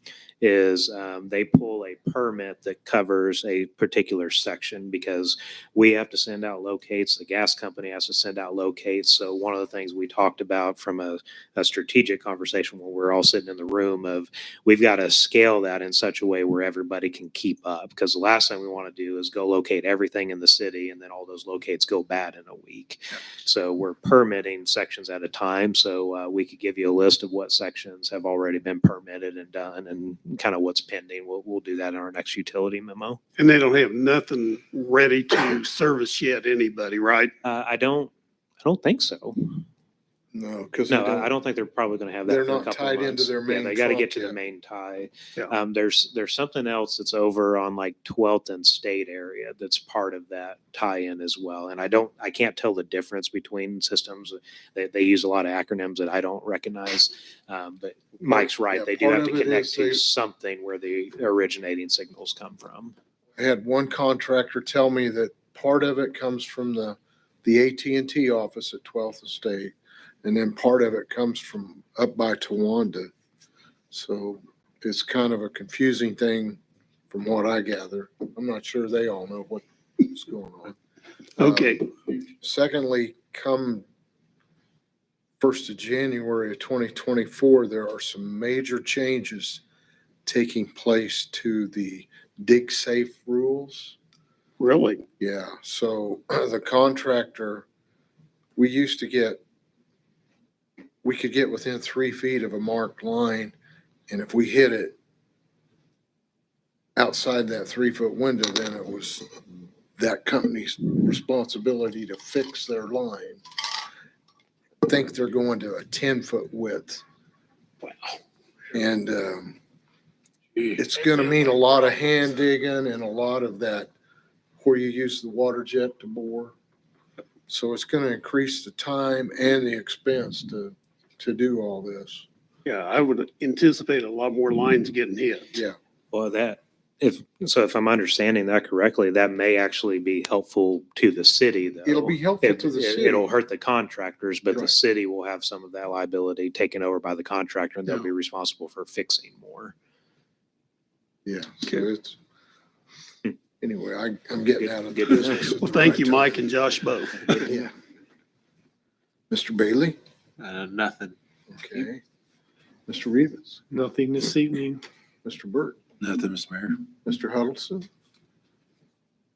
is they pull a permit that covers a particular section, because we have to send out locates. The gas company has to send out locates. So one of the things we talked about from a strategic conversation when we're all sitting in the room of, we've got to scale that in such a way where everybody can keep up. Because the last thing we want to do is go locate everything in the city and then all those locates go bad in a week. So we're permitting sections at a time. So we could give you a list of what sections have already been permitted and done, and kind of what's pending. We'll do that in our next utility memo. And they don't have nothing ready to service yet, anybody, right? I don't think so. No, because No, I don't think they're probably going to have that. They're for a not couple tied months. into their main Yeah, they got to get trunk to the yet. main tie. Yeah. There's something else that's over on like 12th and State area that's part of that tie-in as well. And I can't tell the difference between systems. They use a lot of acronyms that I don't recognize. But Mike's right. Yeah, they do part have to of it connect is to they- something where the originating signals come from. I had one contractor tell me that part of it comes from the AT&T office at 12th Estate, And then part of it comes from up by Towanda. So it's kind of a confusing thing from what I gather. I'm not sure they all know what's going on. Okay. Secondly, come 1st of January of 2024, there are some major changes taking place to the dig safe rules. Really? Yeah, so the contractor, we could get within 3 feet of a marked line, and if we hit it outside that 3-foot window, then it was that company's responsibility to fix their line. I think they're going to a 10-foot width. Wow. And it's going to mean a lot of hand digging and a lot of that where you use the water jet to bore. So it's going to increase the time and the expense to do all this. Yeah, I would anticipate a lot more lines getting hit. Yeah. Well, if I'm understanding that correctly, that may actually be helpful to the city, though. It'll be helpful to the city. It'll hurt the contractors, but the Right. city will have some of that liability taken over by the contractor, and they'll Yeah. be responsible for fixing more. Yeah. So it's, anyway, I'm getting out of the Good. business. at Well, the thank right you, time. Mike and Josh both. Yeah. Mr. Bailey? Nothing. Okay. Mr. Rivas? Nothing this evening. Mr. Burt? Nothing, Mr. Mayor. Mr. Huddleston?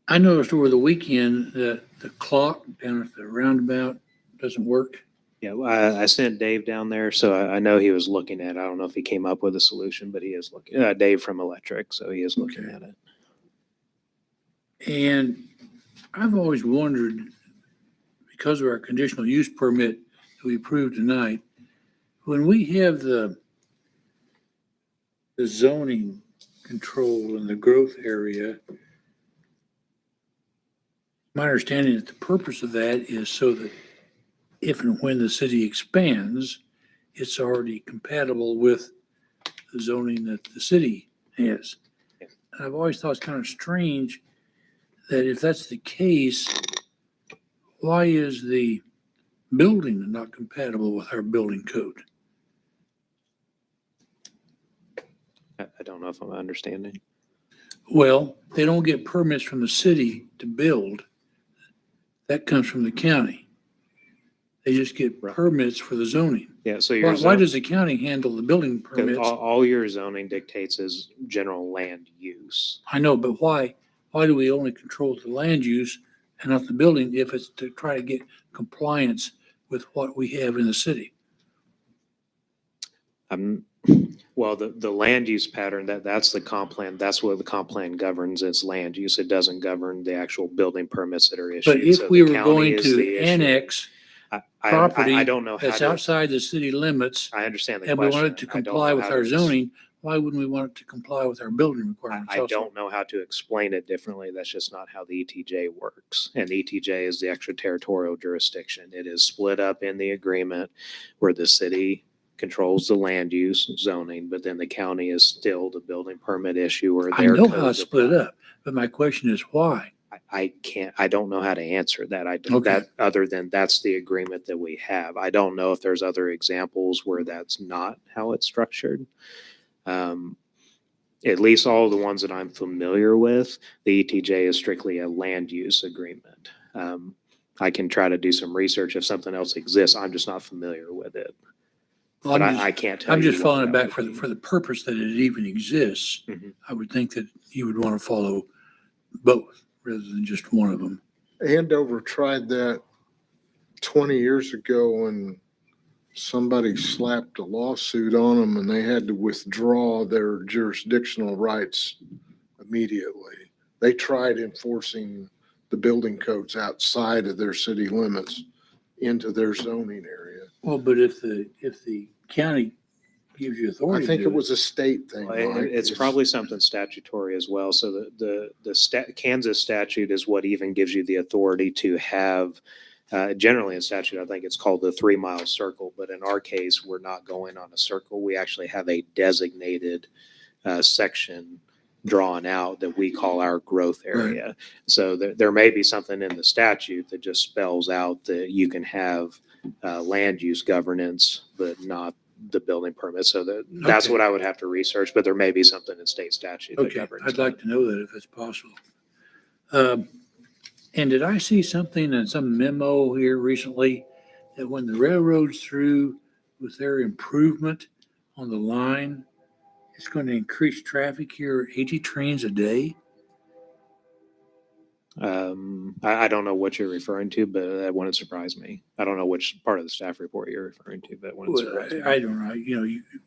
I noticed over the weekend that the clock down at the roundabout doesn't work. Yeah, well, I sent Dave down there, so I know he was looking at it. I don't know if he came up with a solution, but he is looking, Dave from Electric, so he is looking Okay. at it. And I've always wondered, because of our conditional use permit that we approved tonight, when we have the zoning control in the growth area, my understanding is the purpose of that is so that if and when the city expands, it's already compatible with the zoning that the city has. And I've always thought it's kind of strange that if that's the case, why is the building not compatible with our building code? I don't know if I'm understanding. Well, they don't get permits from the city to build. That comes from the county. They just get Right. permits for the zoning. Yeah, so your Why does the county handle the building permits? all your zoning dictates is general land use. I know, but why do we only control the land use and not the building if it's to try to get compliance with what we have in the city? Well, the land use pattern, that's the comp plan. That's what the comp plan governs. It's land use. It doesn't govern the actual building permits that are issued. But if So we the were county going is to the issue. annex I property don't know how that's to, outside the city limits I understand the and we question. want it to I don't comply know with how our to zoning, why wouldn't we want it to comply with our building requirements I also? don't know how to explain it differently. That's just not how the ETJ works. And the ETJ is the extraterritorial jurisdiction. It is split up in the agreement where the city controls the land use zoning, but then the county is still the building permit issuer. I know how it's split up, but my question is why? I don't know how to answer that. Okay. Other than that's the agreement that we have. I don't know if there's other examples where that's not how it's structured. At least all the ones that I'm familiar with, the ETJ is strictly a land use agreement. I can try to do some research if something else exists. I'm just not familiar with it. Well, But I'm just- I can't tell I'm you just what following it that back would for be. the purpose that it even exists. Mhm. I would think that you would want to follow both rather than just one of them. Andover tried that 20 years ago and somebody slapped a lawsuit on them and they had to withdraw their jurisdictional rights immediately. They tried enforcing the building codes outside of their city limits into their zoning area. Well, but if the county gives you I authority to think do it was a state thing. Well, Mike. It's probably something statutory as well. So the Kansas statute is what even gives you the authority to have, generally in statute, I think it's called the 3-mile circle. But in our case, we're not going on a circle. We actually have a designated section drawn out that we call our growth area. So there may be something in the statute that just spells out that you can have land use governance, but not the building permit. So that's Okay. what I would have to research, but there may be something in state statute that Okay, governs I'd that. like to know that if it's possible. And did I see something in some memo here recently that when the railroad's through with their improvement on the line, it's going to increase traffic here 80 trains a day? I don't know what you're referring to, but that wouldn't surprise me. I don't know which part of the staff report you're referring to, but it wouldn't Well, surprise me. I don't know.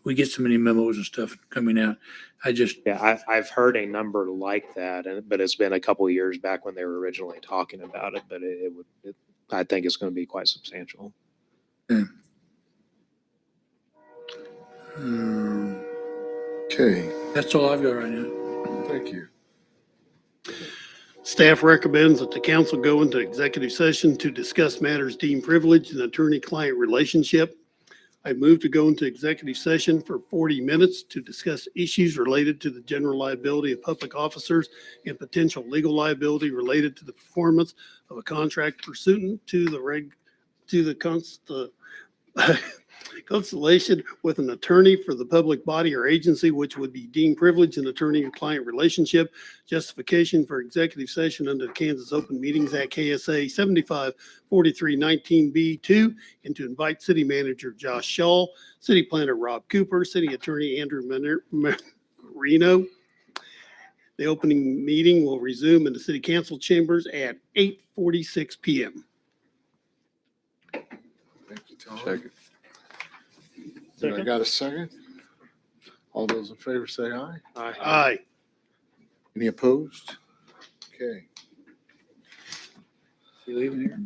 We get so many memos and stuff coming out. Yeah, I've heard a number like that, but it's been a couple of years back when they were originally talking about it, but I think it's going to be quite substantial. Okay, That's all I've got right now. thank you. Staff recommends that the council go into executive session to discuss matters deemed privileged in attorney-client relationship. I move to go into executive session for 40 minutes to discuss issues related to the general liability of public officers and potential legal liability related to the performance of a contract pursuant to the consultation with an attorney for the public body or agency which would be deemed privileged in attorney-client relationship. Justification for executive session under the Kansas Open Meetings Act, KSA 754319B2, and to invite City Manager Josh Shaw, City Planner Rob Cooper, City Attorney Andrew Marino. The opening meeting will resume in the City Council chambers at 8:46 p.m. Thank you, Tom. Second. Did I got a second? All those in favor say aye. Aye. Any opposed? Okay. You leaving here?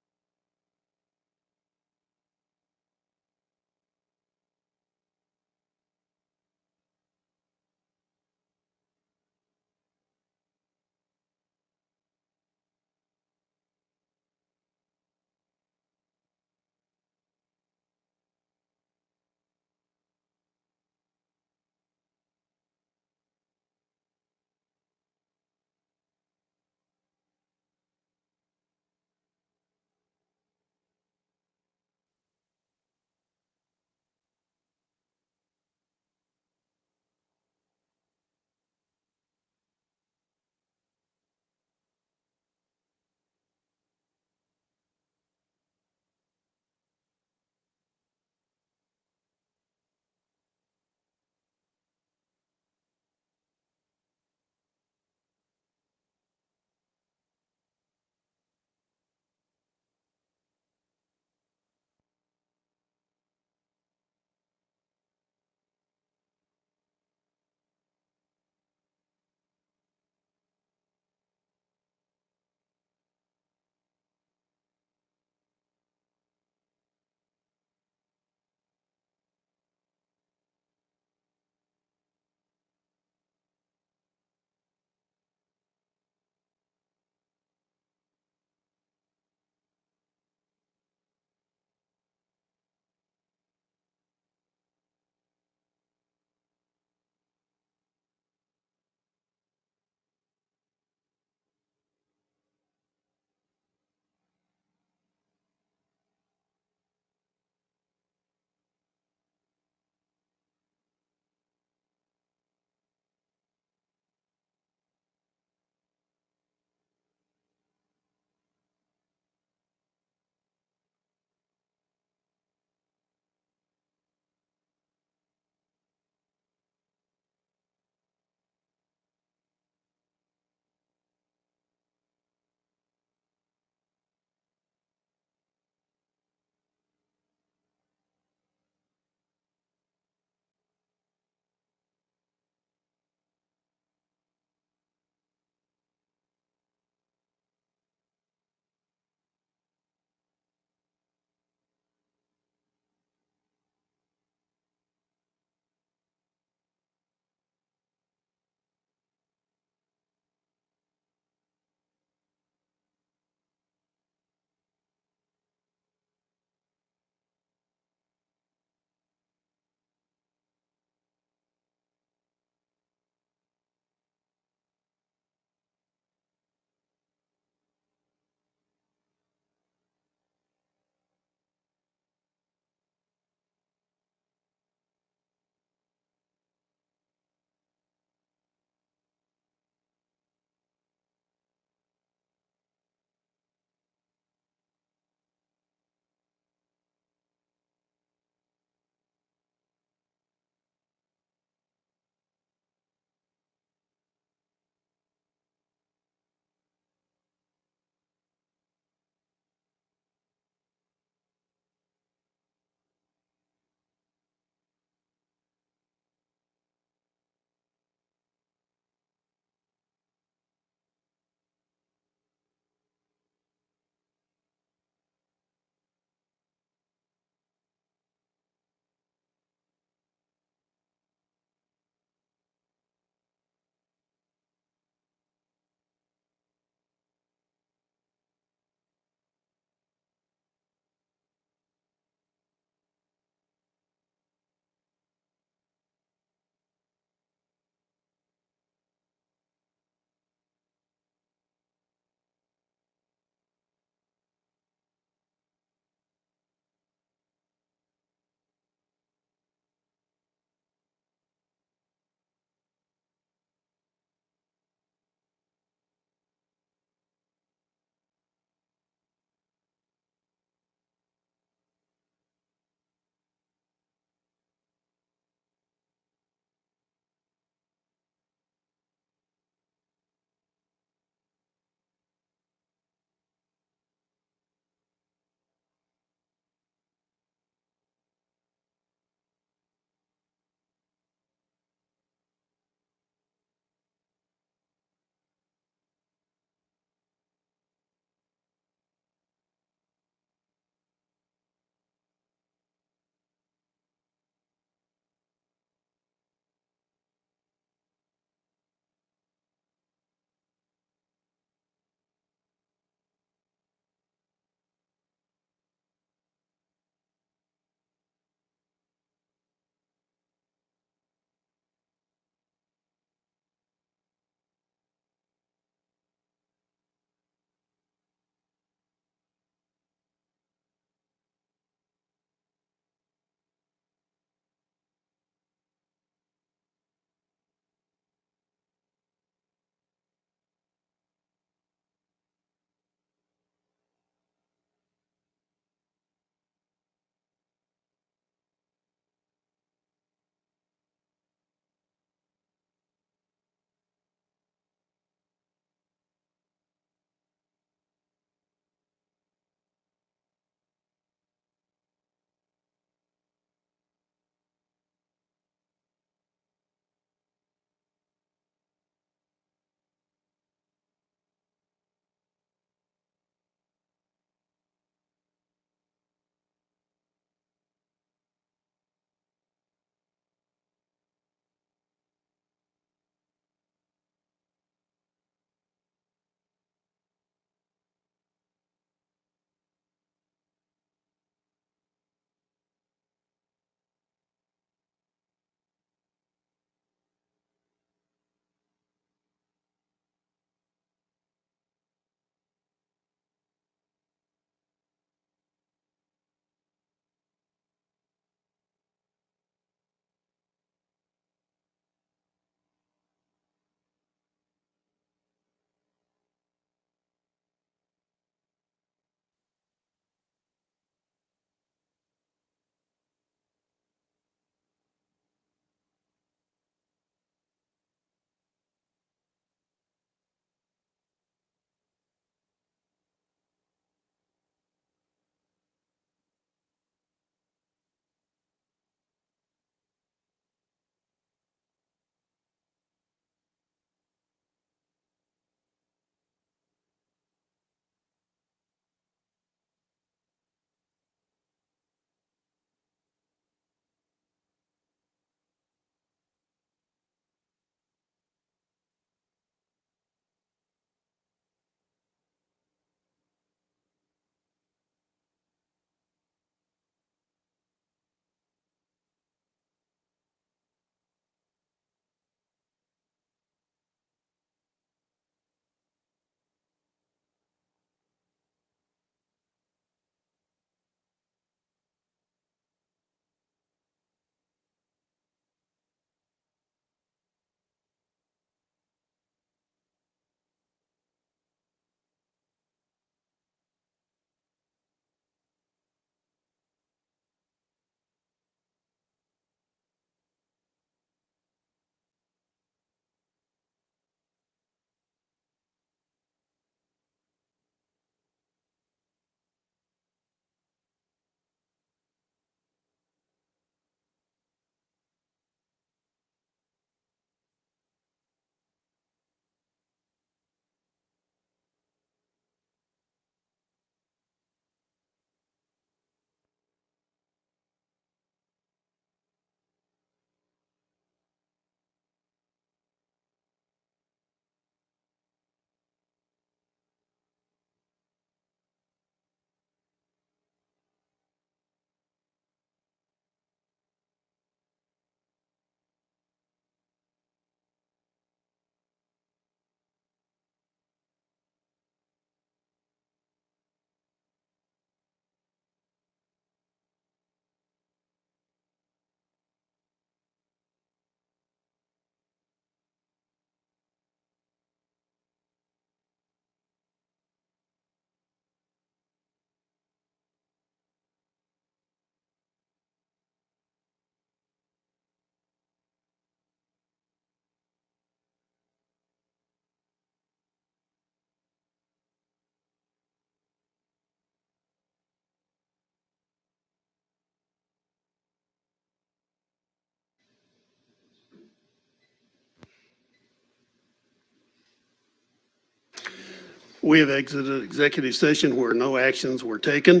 We have exited executive session where no actions were taken.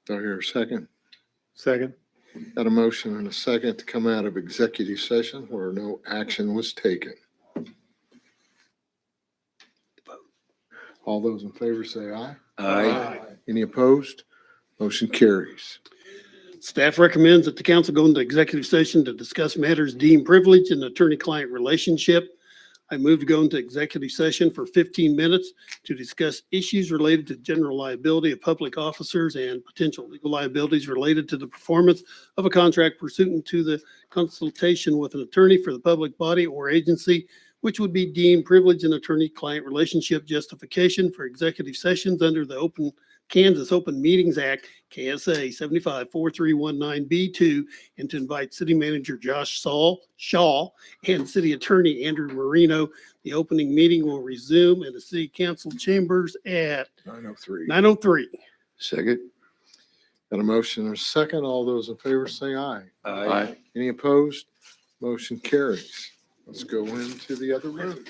Do I hear a second? Second. Got a motion and a second to come out of executive session where no action was taken. All those in favor say aye. Aye. Any opposed? Motion carries. Staff recommends that the council go into executive session to discuss matters deemed privileged in attorney-client relationship. I move to go into executive session for 15 minutes to discuss issues related to general liability of public officers and potential legal liabilities related to the performance of a contract pursuant to the consultation with an attorney for the public body or agency, which would be deemed privileged in attorney-client relationship. Justification for executive sessions under the Kansas Open Meetings Act, KSA 754319B2, and to invite City Manager Josh Shaw and City Attorney Andrew Marino. The opening meeting will resume in the City Council chambers at 9:03. 9:03. Second? Got a motion and a second. All those in favor say aye. Aye. Any opposed? Motion carries. Let's go into the other room.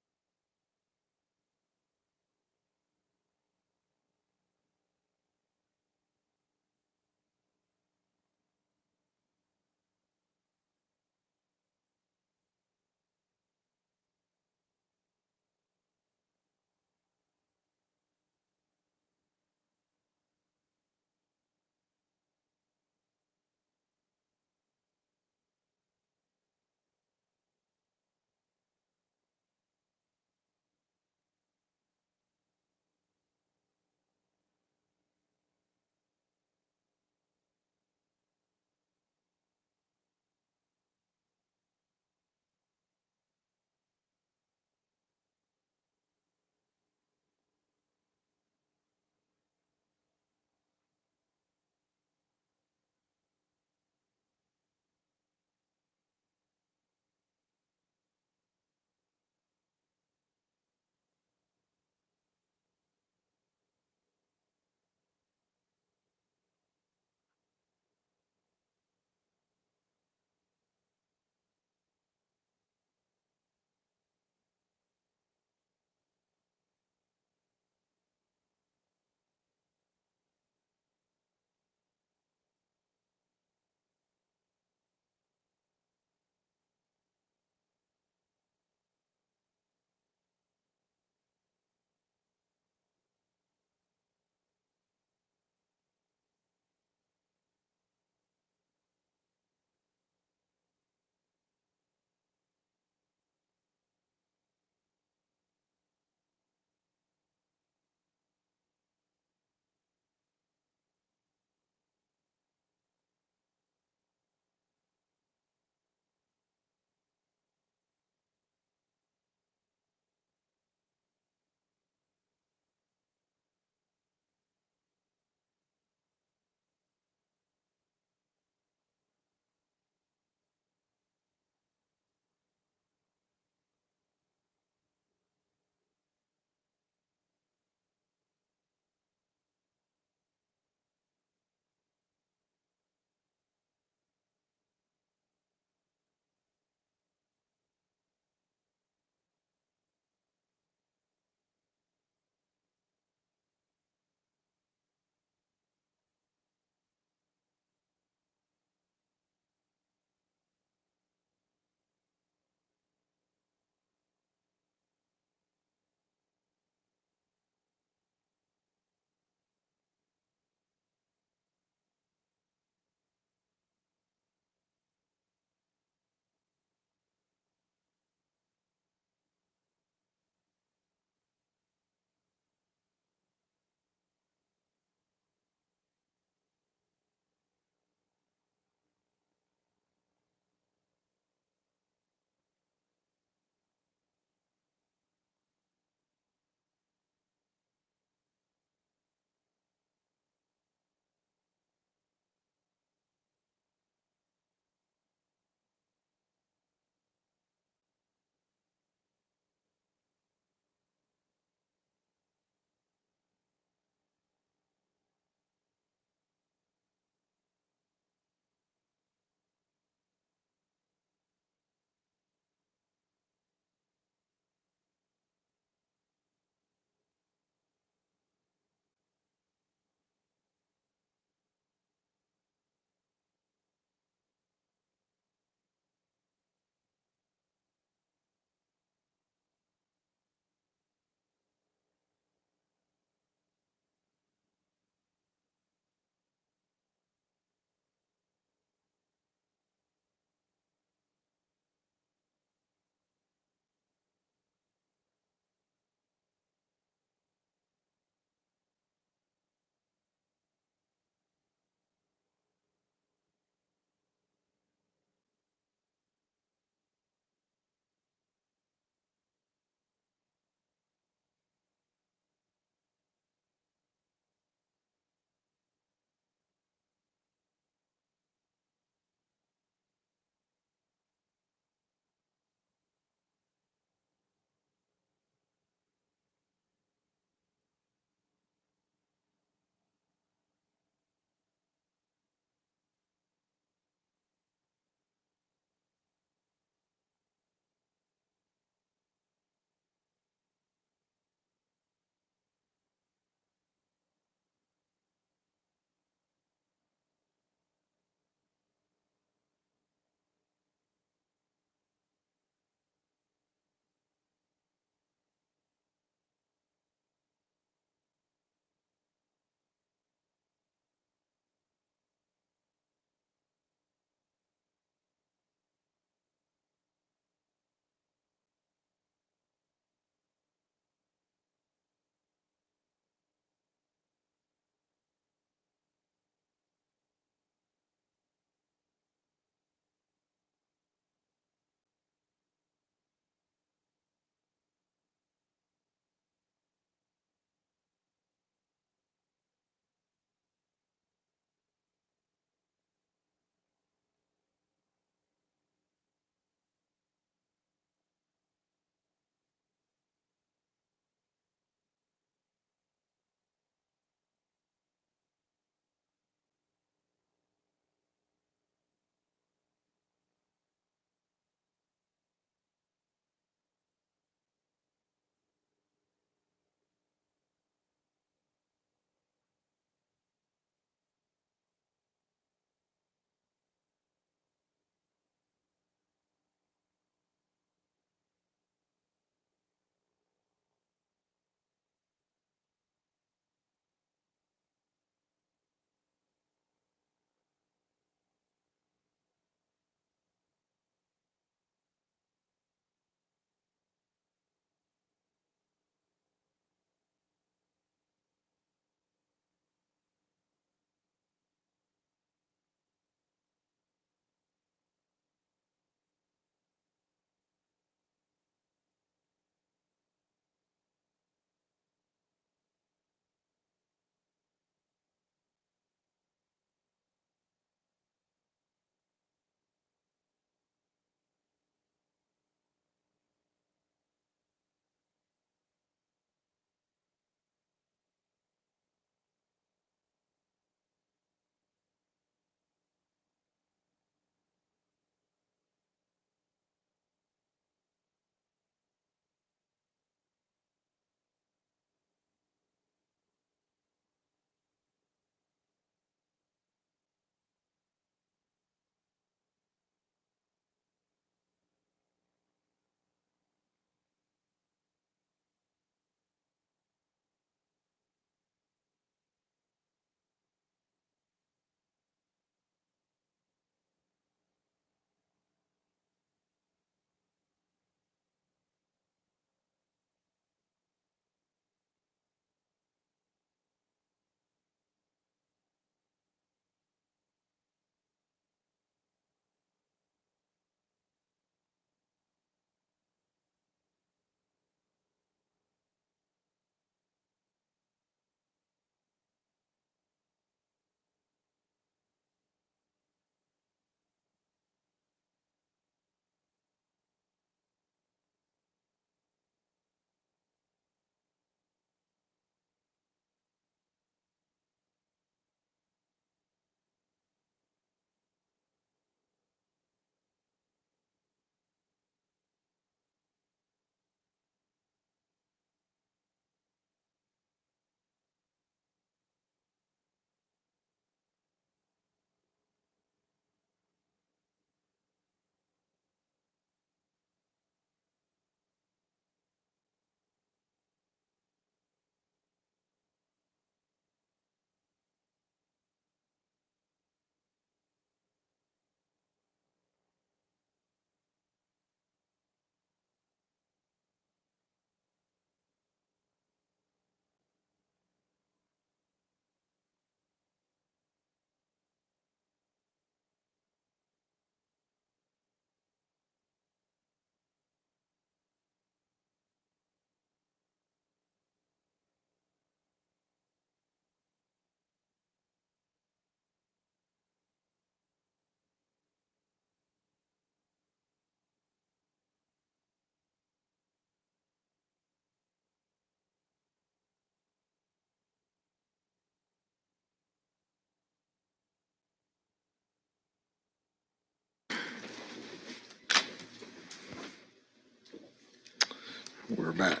We're back.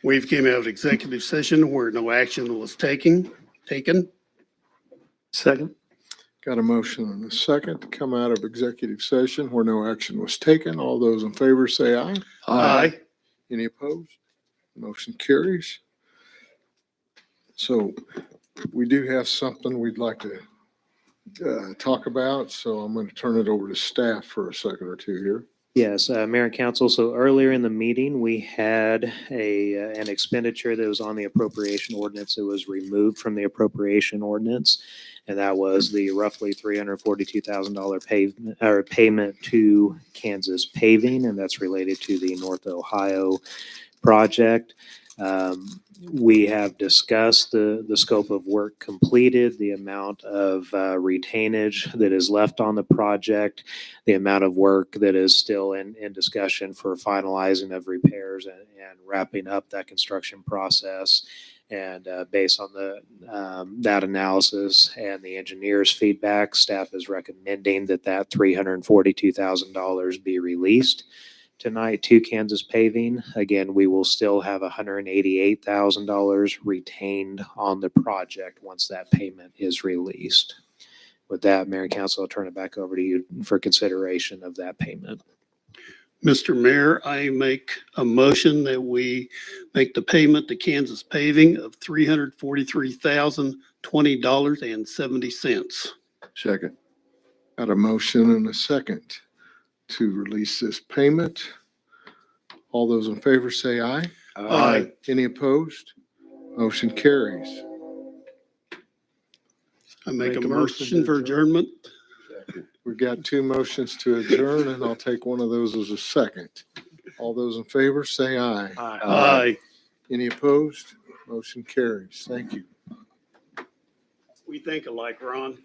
We've came out of executive session where no action was taken. Second. Got a motion and a second to come out of executive session where no action was taken. All those in favor say aye. Aye. Any opposed? Motion carries. So we do have something we'd like to talk about, so I'm going to turn it over to staff for a second or two here. Yes, Mayor and Council, so earlier in the meeting, we had an expenditure that was on the appropriation ordinance. It was removed from the appropriation ordinance, and that was the roughly $342,000 payment to Kansas Paving, and that's related to the North Ohio project. We have discussed the scope of work completed, the amount of retainage that is left on the project, the amount of work that is still in discussion for finalizing of repairs and wrapping up that construction process. And based on that analysis and the engineer's feedback, staff is recommending that $342,000 be released tonight to Kansas Paving. Again, we will still have $188,000 retained on the project once that payment is released. With that, Mayor and Council, I'll turn it back over to you for consideration of that payment. Mr. Mayor, I make a motion that we make the payment to Kansas Paving of $343,020.70. Second. Got a motion and a second to release this payment. All those in favor say aye. Aye. Any opposed? Motion carries. I make a motion for adjournment. We've got two motions to adjourn, and I'll take one of those as a second. All those in favor say aye. Aye. Any opposed? Motion carries. Thank you. We think alike, Ron.